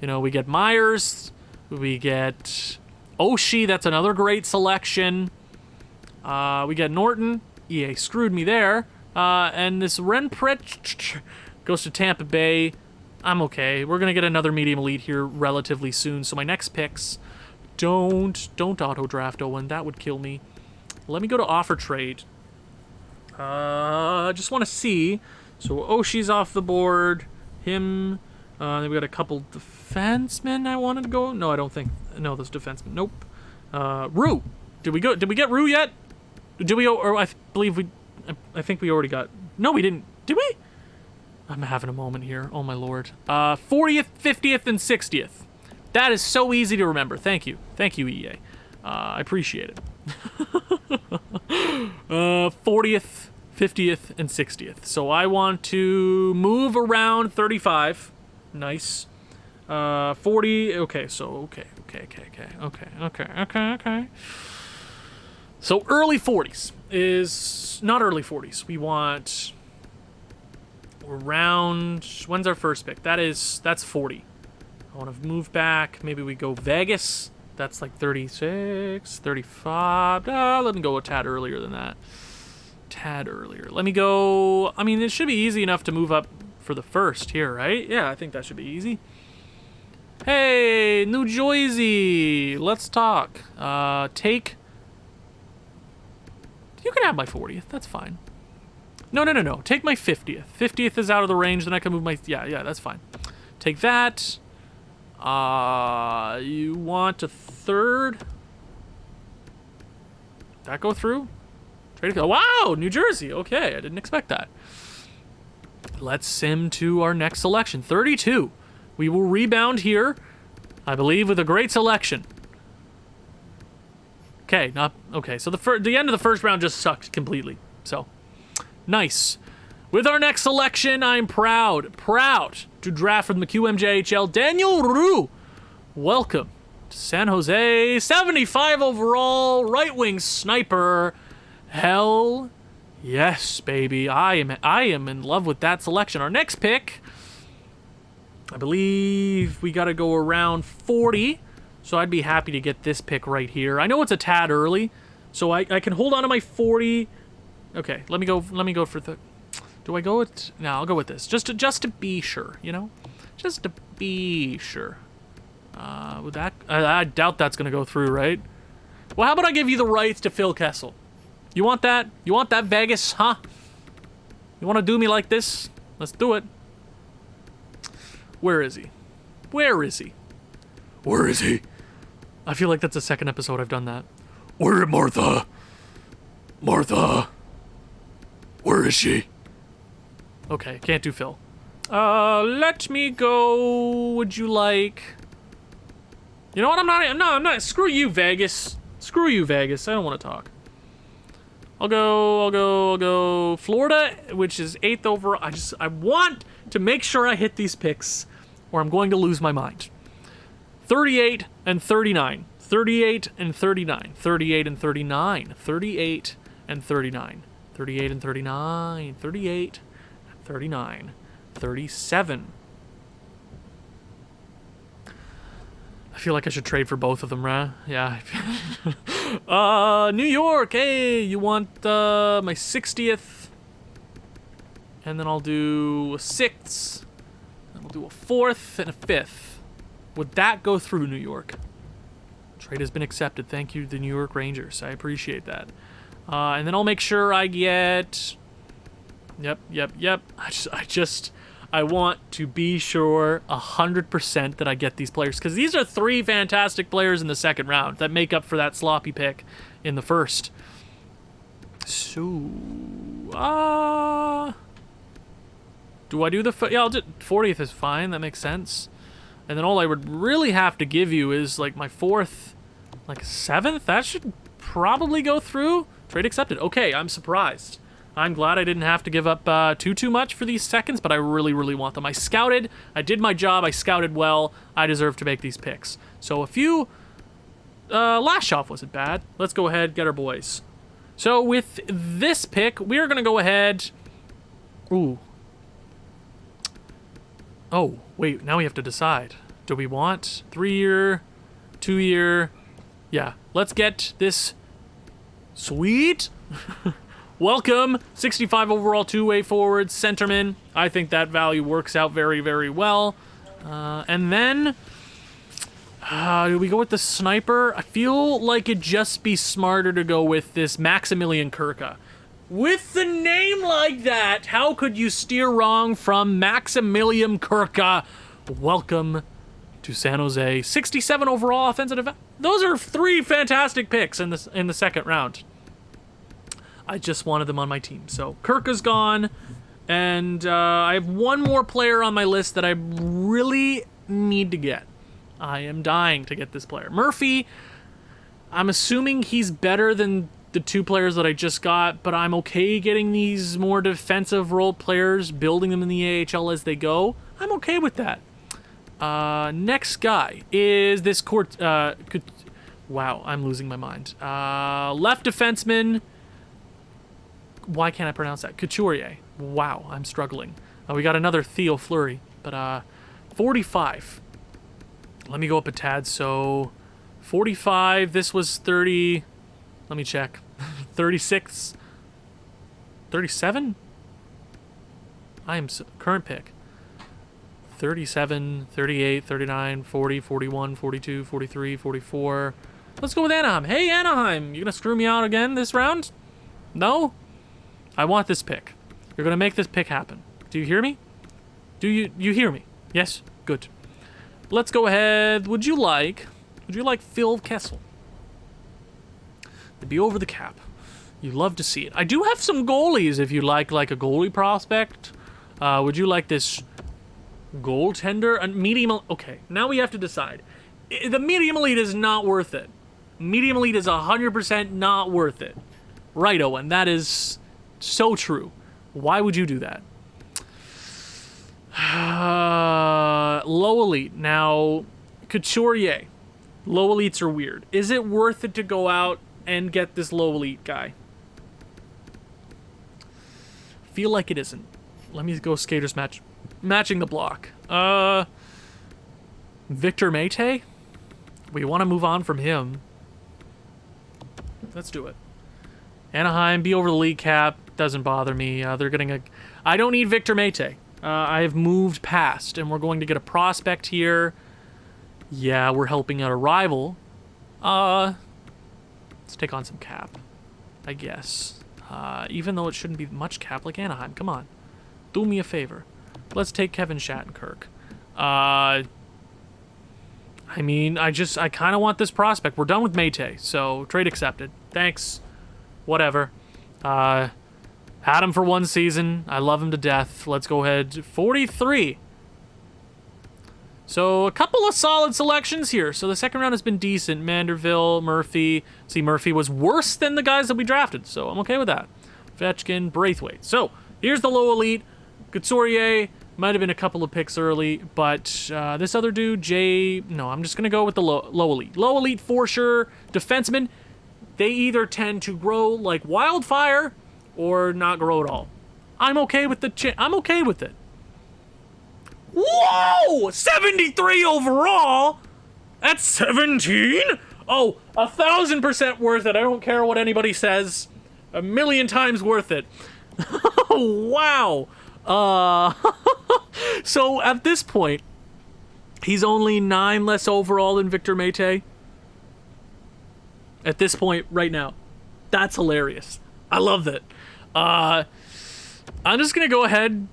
you know, we get Myers. We get Oshie. That's another great selection. We get Norton. EA screwed me there. And this Renpret goes to Tampa Bay. I'm okay. We're going to get another medium elite here relatively soon. So my next picks, don't auto-draft, Owen. That would kill me. Let me go to offer trade. I just want to see. So Oshie's off the board. Him. Then we got a couple defensemen I wanted to go. No, I don't think. No, those defensemen. Nope. Rue. Did we get Rue yet? Did we? Or I believe we. I think we already got... No, we didn't. Did we? I'm having a moment here. Oh, my lord. 40th, 50th, and 60th. That is so easy to remember. Thank you. Thank you, EA. I appreciate it. 40th, 50th, and 60th. So I want to move around 35. Nice. 40. Okay, so okay. So early 40s is not early 40s. We want around, when's our first pick? That's 40. I want to move back. Maybe we go Vegas. That's like 36, 35. Let me go a tad earlier than that. Tad earlier. Let me go, I mean, it should be easy enough to move up for the first here, right? Yeah, I think that should be easy. Hey, New Jersey, let's talk. Take, you can have my 40th, that's fine. No, take my 50th. 50th is out of the range, then I can move my, yeah, that's fine. Take that. You want a third? That go through? Trade. Wow, New Jersey. Okay, I didn't expect that. Let's sim to our next selection. 32. We will rebound here, I believe, with a great selection. Okay, so the end of the first round just sucked completely. So, nice. With our next selection, I'm proud to draft from the QMJHL, Daniel Roux. Welcome to San Jose. 75 overall, right wing sniper. Hell yes, baby. I am in love with that selection. Our next pick, I believe we got to go around 40. So I'd be happy to get this pick right here. I know it's a tad early, so I can hold on to my 40. Okay, let me go for the. Do I go with? No, I'll go with this. Just to be sure, you know? Just to be sure. With that, I doubt that's gonna go through, right? Well, how about I give you the rights to Phil Kessel? You want that? You want that, Vegas? Huh? You want to do me like this? Let's do it. Where is he? Where is he? Where is he? I feel like that's the second episode I've done that. Where is Martha? Martha. Where is she? Okay, can't do Phil. Let me go. Would you like? You know what? I'm not. Screw you, Vegas. Screw you, Vegas. I don't want to talk. I'll go Florida, which is 8th overall. I want to make sure I hit these picks, or I'm going to lose my mind. 38 and 39. 38 and 39. 38 and 39. 38 and 39. 38 and 39. 38 and 39. 37. I feel like I should trade for both of them, right? Yeah. New York, hey, you want my 60th? And then I'll do a 6th. And we'll do a 4th and a 5th. Would that go through, New York? Trade has been accepted. Thank you, the New York Rangers. I appreciate that. And then I'll make sure I get... Yep. I want to be sure 100% that I get these players, because these are 3 fantastic players in the second round that make up for that sloppy pick in the first. So, do I do the... Yeah, I'll do 40th is fine. That makes sense. And then all I would really have to give you is, like, my 4th, like, 7th. That should probably go through. Trade accepted. Okay, I'm surprised. I'm glad I didn't have to give up too much for these seconds, but I really, really want them. I scouted. I did my job. I scouted well. I deserve to make these picks. So a few... last shot wasn't bad. Let's go ahead, get our boys. So with this pick, we're going to go ahead... Ooh. Oh, wait. Now we have to decide. Do we want 3-year, 2-year? Yeah. Let's get this... Sweet... Welcome, 65 overall, 2-way forward, centerman. I think that value works out very, very well. And then, do we go with the sniper? I feel like it'd just be smarter to go with this Maximilian Kirka. With the name like that, how could you steer wrong from Maximilian Kirka? Welcome to San Jose. 67 overall, offensive. Those are 3 fantastic picks in the second round. I just wanted them on my team. So Kirka's gone, and I have one more player on my list that I really need to get. I am dying to get this player. Murphy, I'm assuming he's better than the 2 players that I just got, but I'm okay getting these more defensive role players, building them in the AHL as they go. I'm okay with that. Next guy is this wow, I'm losing my mind. Left defenseman. Why can't I pronounce that? Couturier. Wow, I'm struggling. We got another Theo Fleury, but 45. Let me go up a tad. So 45. This was 30. Let me check. 36. 37? I am current pick. 37, 38, 39, 40, 41, 42, 43, 44. Let's go with Anaheim. Hey, Anaheim, you gonna screw me out again this round? No? I want this pick. You're gonna make this pick happen. Do you hear me? Do you hear me? Yes? Good. Let's go ahead. Would you like Phil Kessel? To be over the cap. You love to see it. I do have some goalies if you like a goalie prospect. Would you like this goaltender? A medium. Okay, now we have to decide. The medium elite is not worth it. Medium elite is 100% not worth it. Right, Owen. That is so true. Why would you do that? Low elite. Now, Couturier. Low elites are weird. Is it worth it to go out and get this low elite guy? Feel like it isn't. Let me go skaters match. Matching the block. Victor Mete? We want to move on from him. Let's do it. Anaheim, be over the league cap. Doesn't bother me. They're getting a... I don't need Victor Mete. I have moved past, and we're going to get a prospect here. Yeah, we're helping out a rival. Let's take on some cap, I guess. Even though it shouldn't be much cap like Anaheim. Come on. Do me a favor. Let's take Kevin Shattenkirk. I mean, I kind of want this prospect. We're done with Mete, so trade accepted. Thanks. Whatever. Had him for 1 season. I love him to death. Let's go ahead. 43. So a couple of solid selections here. So the second round has been decent. Manderville, Murphy. See, Murphy was worse than the guys that we drafted, so I'm okay with that. Vetchkin, Braithwaite. So here's the low elite. Couturier. Might have been a couple of picks early, but this other dude, Jay... No, I'm just going to go with the low elite. Low elite for sure. Defensemen, they either tend to grow like wildfire or not grow at all. I'm okay with I'm okay with it. Whoa! 73 overall? That's 17? Oh, 1,000% worth it. I don't care what anybody says. 1,000,000 times worth it. Wow. So at this point, he's only 9 less overall than Victor Mete. At this point, right now. That's hilarious. I love that. I'm just going to go ahead.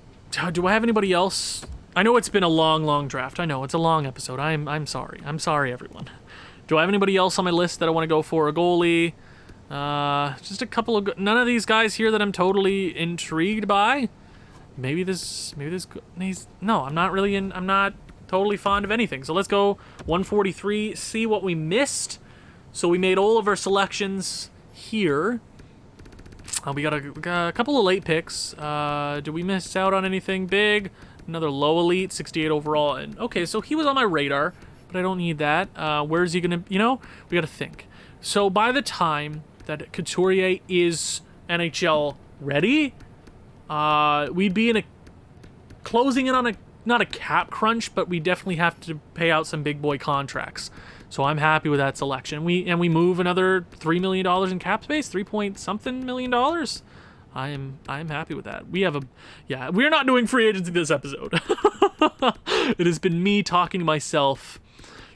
Do I have anybody else? I know it's been a long draft. I know, it's a long episode. I'm sorry. I'm sorry, everyone. Do I have anybody else on my list that I want to go for? A goalie? Just a couple of... None of these guys here that I'm totally intrigued by. Maybe this... No, I'm not really I'm not totally fond of anything. So let's go 143, see what we missed. So we made all of our selections here. We got a couple of late picks. Did we miss out on anything big? Another low elite, 68 overall. And okay, so he was on my radar, but I don't need that. Where's he gonna... You know, we gotta think. So by the time that Couturier is NHL ready, we'd be in closing in on not a cap crunch, but we definitely have to pay out some big boy contracts. So I'm happy with that selection. We move another $3 million in cap space, 3-point-something million dollars. I am happy with that. We're not doing free agency this episode. It has been me talking to myself,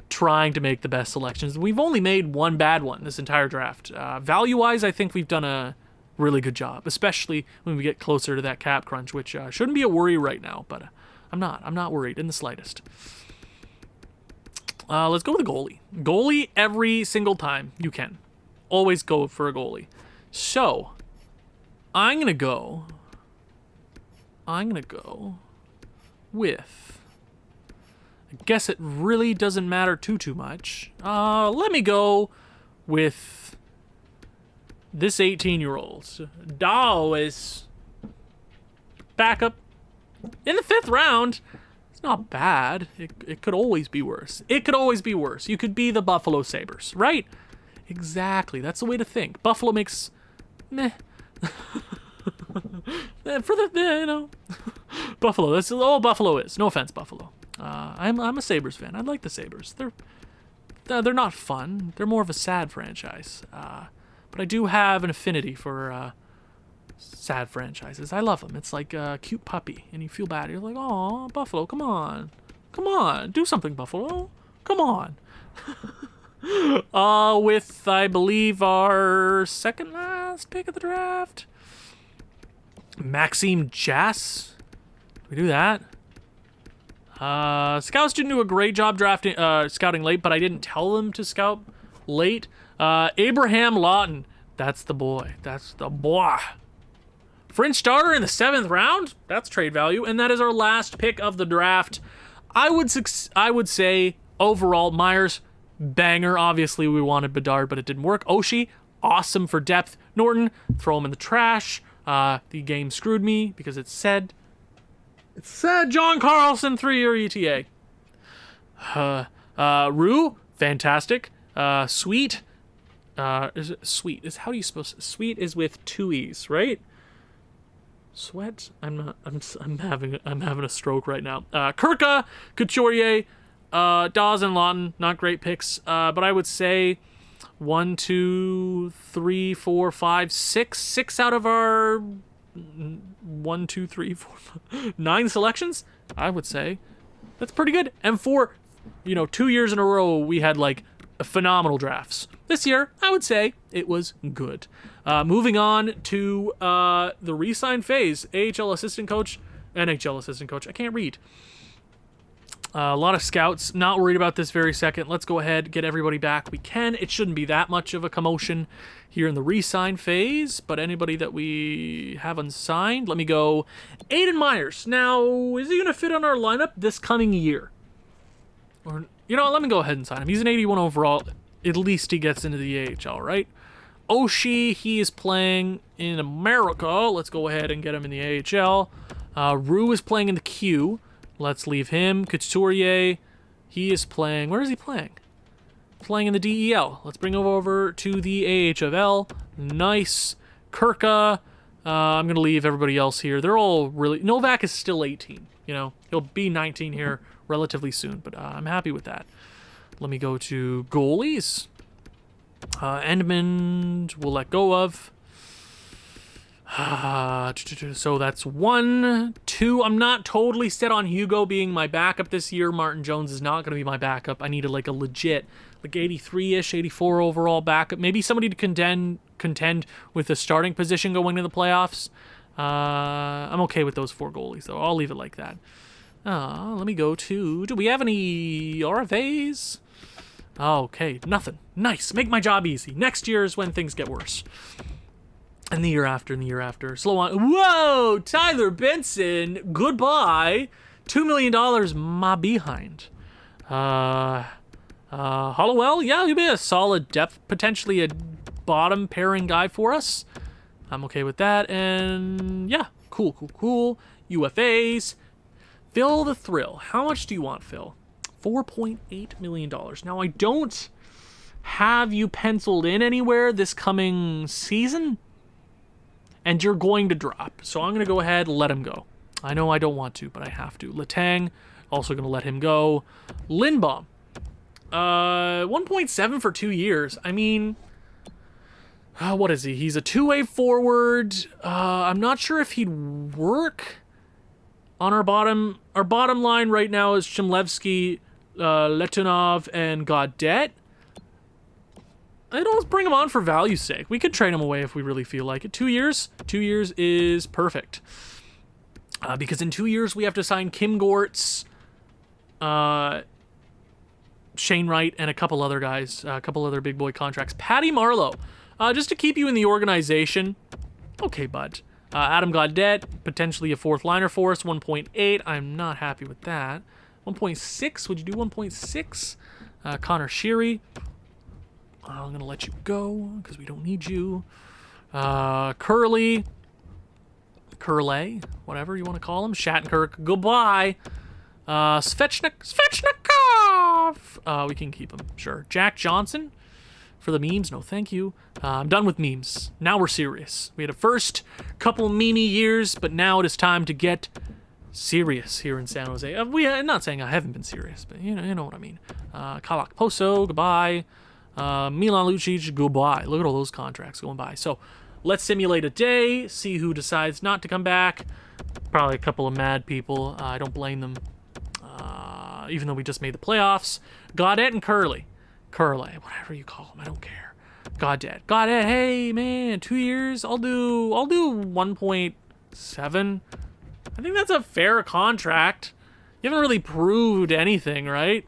trying to make the best selections. We've only made one bad one this entire draft. Value-wise, I think we've done a really good job, especially when we get closer to that cap crunch, which shouldn't be a worry right now, but I'm not worried in the slightest. Let's go with a goalie. Goalie every single time you can. Always go for a goalie. So, I'm gonna go with... I guess it really doesn't matter too much. Let me go with this 18-year-old. Dow is backup in the 5th round. It's not bad. It could always be worse. It could always be worse. You could be the Buffalo Sabres, right? Exactly. That's the way to think. Buffalo makes meh. For the Buffalo. That's all Buffalo is. No offense, Buffalo. I'm a Sabres fan. I like the Sabres. They're not fun. They're more of a sad franchise. But I do have an affinity for sad franchises. I love them. It's like a cute puppy, and you feel bad. You're like, oh, Buffalo, come on, do something, Buffalo, come on. With, I believe, our second last pick of the draft, Maxime Jass. Did we do that? Scouts didn't do a great job scouting late, but I didn't tell them to scout late. Abraham Lawton. That's the boy. Fringe starter in the 7th round. That's trade value, and that is our last pick of the draft. I would say overall, Myers, banger. Obviously, we wanted Bedard, but it didn't work. Oshie, awesome for depth. Norton, throw him in the trash. The game screwed me because it said John Carlson 3-year ETA. Rue, fantastic. Sweet. Is it sweet? How do you supposed to? Sweet is with 2 E's, right? Sweat. I'm having a stroke right now. Kirka, Couturier, Dawes and Lawton, not great picks. But I would say 1, 2, 3, 4, 5, 6 out of our 1, 2, 3, 4, 5, 9 selections. I would say that's pretty good. And for 2 years in a row, we had like phenomenal drafts. This year, I would say it was good. Moving on to the re-sign phase. AHL assistant coach, NHL assistant coach. I can't read. A lot of scouts. Not worried about this very second. Let's go ahead, get everybody back we can. It shouldn't be that much of a commotion here in the re-sign phase, but anybody that we haven't signed, let me go. Aiden Myers. Now, is he going to fit on our lineup this coming year? Or, let me go ahead and sign him. He's an 81 overall. At least he gets into the AHL, right? Oshie, he is playing in America. Let's go ahead and get him in the AHL. Rue is playing in the Q. Let's leave him. Couturier, he is playing. Where is he playing? Playing in the DEL. Let's bring him over to the AHL. Nice. Kirka. I'm going to leave everybody else here. They're all really... Novak is still 18. He'll be 19 here relatively soon, but I'm happy with that. Let me go to goalies. Endman we'll let go of. So that's 1, 2. I'm not totally set on Hugo being my backup this year. Martin Jones is not going to be my backup. I needed like a legit, 83-ish, 84 overall backup. Maybe somebody to contend with the starting position going to the playoffs. I'm okay with those 4 goalies, though. I'll leave it like that. Let me go to... Do we have any RFAs? Okay, nothing. Nice. Make my job easy. Next year is when things get worse. And the year after. Slow on. Whoa! Tyler Benson. Goodbye. $2 million my behind. Hollowell. Yeah, he'll be a solid depth. Potentially a bottom pairing guy for us. I'm okay with that. And yeah, cool. UFAs. Phil the Thrill. How much do you want, Phil? $4.8 million. Now, I don't have you penciled in anywhere this coming season, and you're going to drop. So I'm going to go ahead and let him go. I know I don't want to, but I have to. Letang, also going to let him go. Lindbaum. 1.7 for 2 years. I mean, what is he? He's a two-way forward. I'm not sure if he'd work on our bottom. Our bottom line right now is Chimlevsky, Letunov, and Gaudet. I'd always bring him on for value's sake. We could trade him away if we really feel like it. 2 years? 2 years is perfect. Because in 2 years, we have to sign Kim Gortz, Shane Wright, and a couple other guys, a couple other big boy contracts. Patty Marleau, just to keep you in the organization. Okay, bud. Adam Gaudet, potentially a 4th liner for us, 1.8. I'm not happy with that. 1.6, would you do 1.6? Connor Sheary. I'm going to let you go because we don't need you. Curly, whatever you want to call him. Shattenkirk, goodbye. Svechnikov. We can keep him, sure. Jack Johnson for the memes. No, thank you. I'm done with memes. Now we're serious. We had a first couple memey years, but now it is time to get serious here in San Jose. I'm not saying I haven't been serious, but you know what I mean. Kalak Poso, goodbye. Milan Lucic, goodbye. Look at all those contracts going by. So let's simulate a day, see who decides not to come back. Probably a couple of mad people. I don't blame them. Even though we just made the playoffs. Godet and Curly, whatever you call them, I don't care. Godet, hey man, 2 years. I'll do 1.7. I think that's a fair contract. You haven't really proved anything, right?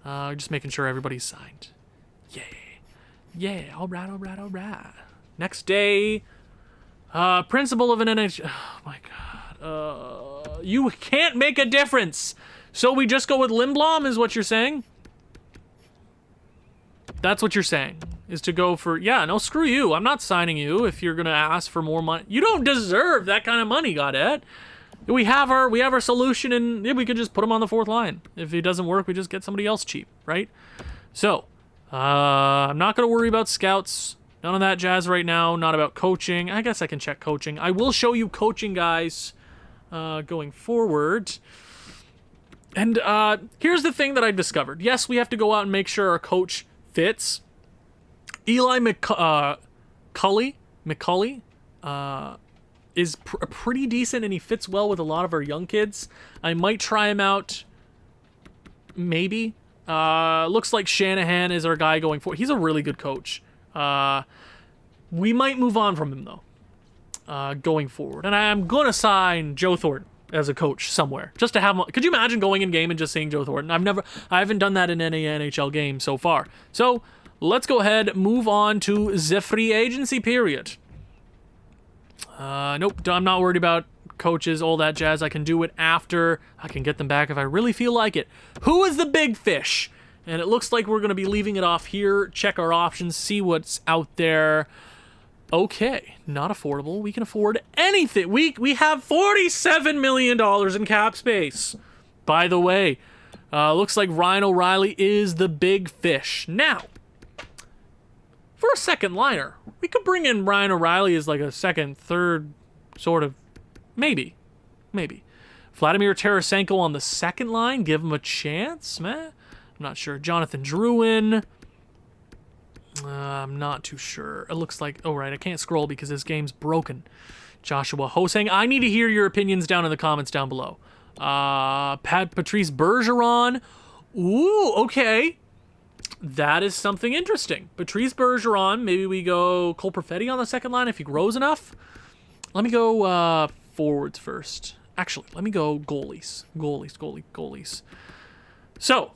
Just making sure everybody's signed. Yeah. All right. Next day, principal of an NHL. Oh my God. You can't make a difference. So we just go with Lindblom, is what you're saying? That's what you're saying, is to go for, yeah, no, screw you. I'm not signing you if you're going to ask for more money. You don't deserve that kind of money, Godet. We have our solution, and we could just put him on the fourth line. If it doesn't work, we just get somebody else cheap, right? So, I'm not going to worry about scouts. None of that jazz right now. Not about coaching. I guess I can check coaching. I will show you coaching, guys, going forward. And here's the thing that I've discovered. Yes, we have to go out and make sure our coach fits. Eli McCully is pretty decent, and he fits well with a lot of our young kids. I might try him out. Maybe. Looks like Shanahan is our guy going forward. He's a really good coach. We might move on from him, though, going forward. And I'm going to sign Joe Thornton as a coach somewhere, just to have him. Could you imagine going in game and just seeing Joe Thornton? I haven't done that in any NHL game so far. So let's go ahead, move on to the free agency period. Nope, I'm not worried about coaches, all that jazz. I can do it after. I can get them back if I really feel like it. Who is the big fish? And it looks like we're going to be leaving it off here. Check our options, see what's out there. Okay, not affordable. We can afford anything. We have $47 million in cap space. By the way, looks like Ryan O'Reilly is the big fish. Now, for a second liner, we could bring in Ryan O'Reilly as like a second, third, sort of, maybe. Vladimir Tarasenko on the second line, give him a chance, man. I'm not sure. Jonathan Drouin. I'm not too sure. It looks like, oh right, I can't scroll because this game's broken. Joshua Hosang. I need to hear your opinions down in the comments down below. Patrice Bergeron. Ooh, okay. That is something interesting. Patrice Bergeron. Maybe we go Cole Perfetti on the second line if he grows enough. Let me go forwards first. Actually, let me go goalies. Goalies. So,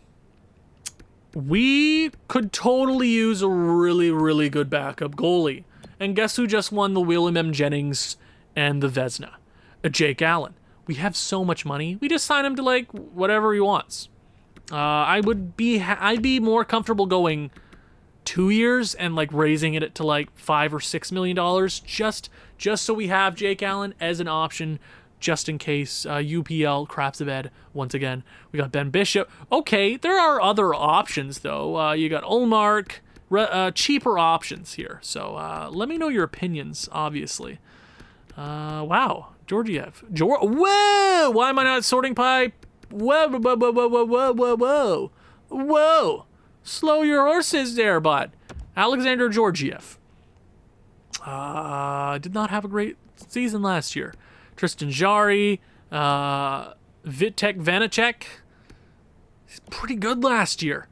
we could totally use a really, really good backup goalie. And guess who just won the William M. Jennings and the Vezina? Jake Allen. We have so much money. We just sign him to, like, whatever he wants. I'd be more comfortable going 2 years and, like, raising it to, like, $5 or $6 million just so we have Jake Allen as an option, just in case UPL craps the bed once again. We got Ben Bishop. Okay, there are other options, though. You got Olmark, cheaper options here. So let me know your opinions, obviously. Wow, Georgiev. Whoa! Why am I not sorting pipe? Whoa. Slow your horses there, bud. Alexander Georgiev. Did not have a great season last year. Tristan Jarry, Vitek Vanacek. He's pretty good last year.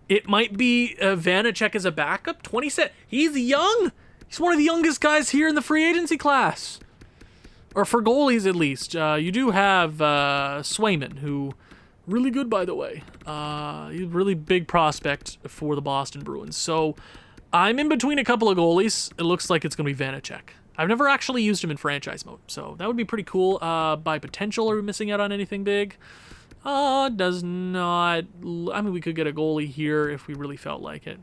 It might be Vanacek as a backup. 27. He's young. He's one of the youngest guys here in the free agency class. Or for goalies, at least. You do have Swayman, who really good, by the way. He's a really big prospect for the Boston Bruins. So I'm in between a couple of goalies. It looks like it's going to be Vanacek. I've never actually used him in franchise mode, so that would be pretty cool. By potential, are we missing out on anything big? Does not. I mean, we could get a goalie here if we really felt like it.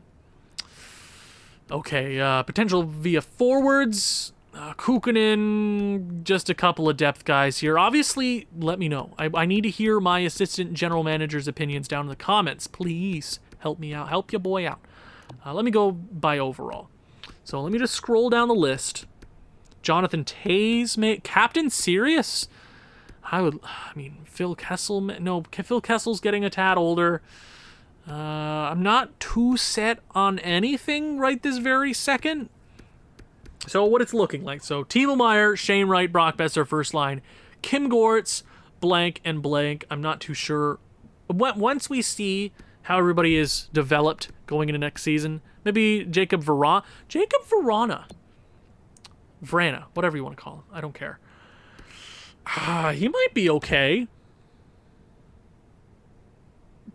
Okay, potential via forwards. Kukkonen, just a couple of depth guys here. Obviously, let me know. I need to hear my assistant general manager's opinions down in the comments. Please help me out. Help your boy out. Let me go by overall. So let me just scroll down the list. Jonathan Toews, Captain Serious? Phil Kessel, no, Phil Kessel's getting a tad older. I'm not too set on anything right this very second. So what it's looking like. So Timo Meier, Shane Wright, Brock Besser first line. Kim Gortz, blank and blank. I'm not too sure. Once we see how everybody is developed going into next season, maybe Jacob Vrana, whatever you want to call him. I don't care. He might be okay.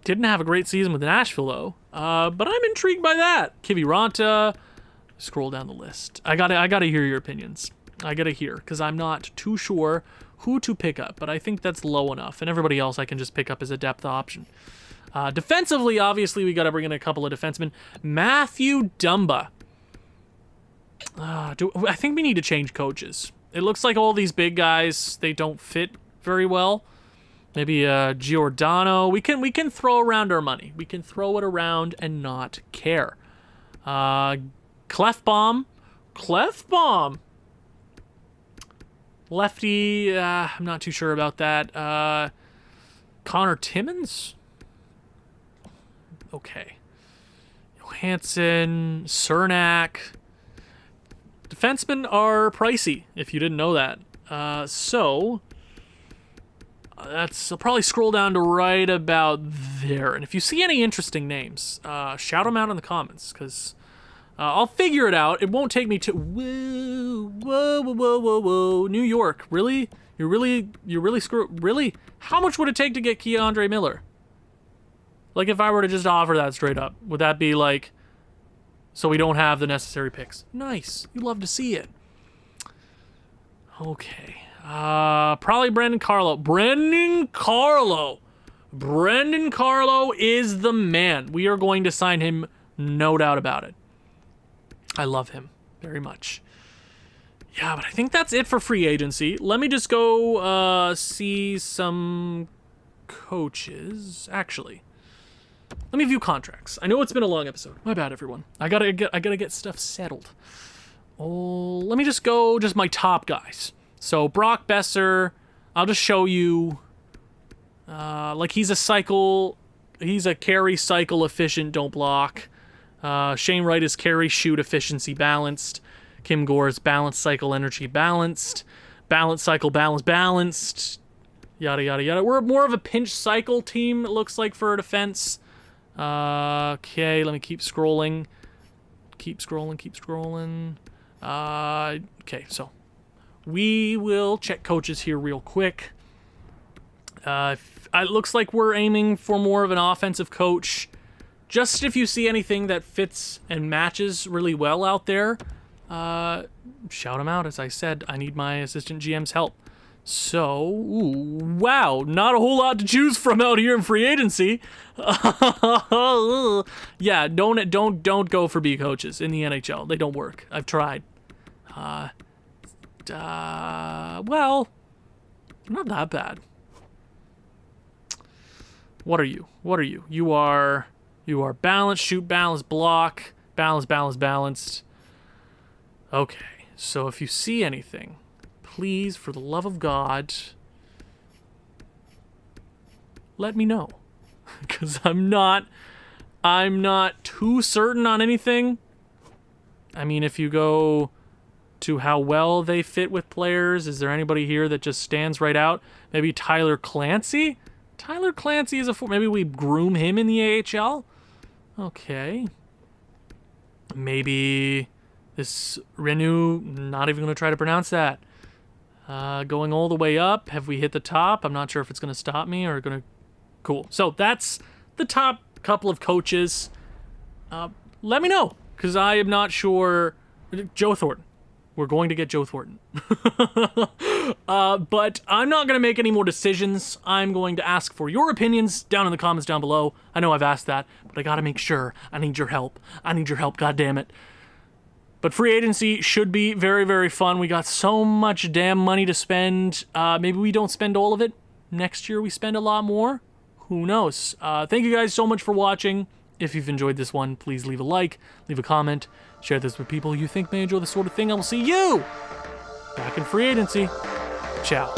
Didn't have a great season with Nashville, though. But I'm intrigued by that. Kiviranta. Scroll down the list. I gotta hear your opinions. I gotta hear, because I'm not too sure who to pick up, but I think that's low enough. And everybody else I can just pick up as a depth option. Defensively, obviously, we gotta bring in a couple of defensemen. Matthew Dumba. I think we need to change coaches. It looks like all these big guys, they don't fit very well. Maybe Giordano. We can throw around our money. We can throw it around and not care. Clefbaum. Lefty. I'm not too sure about that. Connor Timmins. Okay. Johansson. Cernak. Defensemen are pricey, if you didn't know that. I'll probably scroll down to right about there. And if you see any interesting names, shout them out in the comments, because I'll figure it out. It won't take me to whoa. New York, really? You're really screwed. Really? How much would it take to get Keandre Miller? Like, if I were to just offer that straight up, would that be like, so we don't have the necessary picks? Nice. You love to see it. Okay. Probably Brandon Carlo. Brandon Carlo is the man. We are going to sign him, no doubt about it. I love him very much. Yeah, but I think that's it for free agency. Let me just go see some coaches. Actually, let me view contracts. I know it's been a long episode. My bad, everyone. I gotta get stuff settled. Oh, let me just go my top guys. So Brock Besser, I'll just show you. Like, he's a carry cycle efficient, don't block. Shane Wright is carry shoot efficiency balanced. Kim Gore's balance cycle energy balanced. Balance cycle balanced. Yada yada yada. We're more of a pinch cycle team, it looks like, for defense. Okay, let me keep scrolling. Okay, so we will check coaches here real quick. It looks like we're aiming for more of an offensive coach. Just if you see anything that fits and matches really well out there, shout them out. As I said, I need my assistant GM's help. So, wow, not a whole lot to choose from out here in free agency. Yeah, don't go for B coaches in the NHL. They don't work. I've tried. Well, not that bad. What are you? You are balanced, shoot, balanced, block, balanced. Okay, so if you see anything, please, for the love of God, let me know. Because I'm not too certain on anything. I mean, if you go to how well they fit with players, is there anybody here that just stands right out? Maybe Tyler Clancy? Tyler Clancy is maybe we groom him in the AHL? Okay. Maybe this Renew, not even going to try to pronounce that. Going all the way up. Have we hit the top? I'm not sure if it's going to stop me or going to... Cool. So that's the top couple of coaches. Let me know, because I am not sure. Joe Thornton. We're going to get Joe Thornton. But I'm not going to make any more decisions. I'm going to ask for your opinions down in the comments down below. I know I've asked that, but I got to make sure. I need your help. God damn it. But free agency should be very, very fun. We got so much damn money to spend. Maybe we don't spend all of it. Next year we spend a lot more. Who knows? Thank you guys so much for watching. If you've enjoyed this one, please leave a like, leave a comment, share this with people you think may enjoy this sort of thing. I will see you back in free agency. Ciao.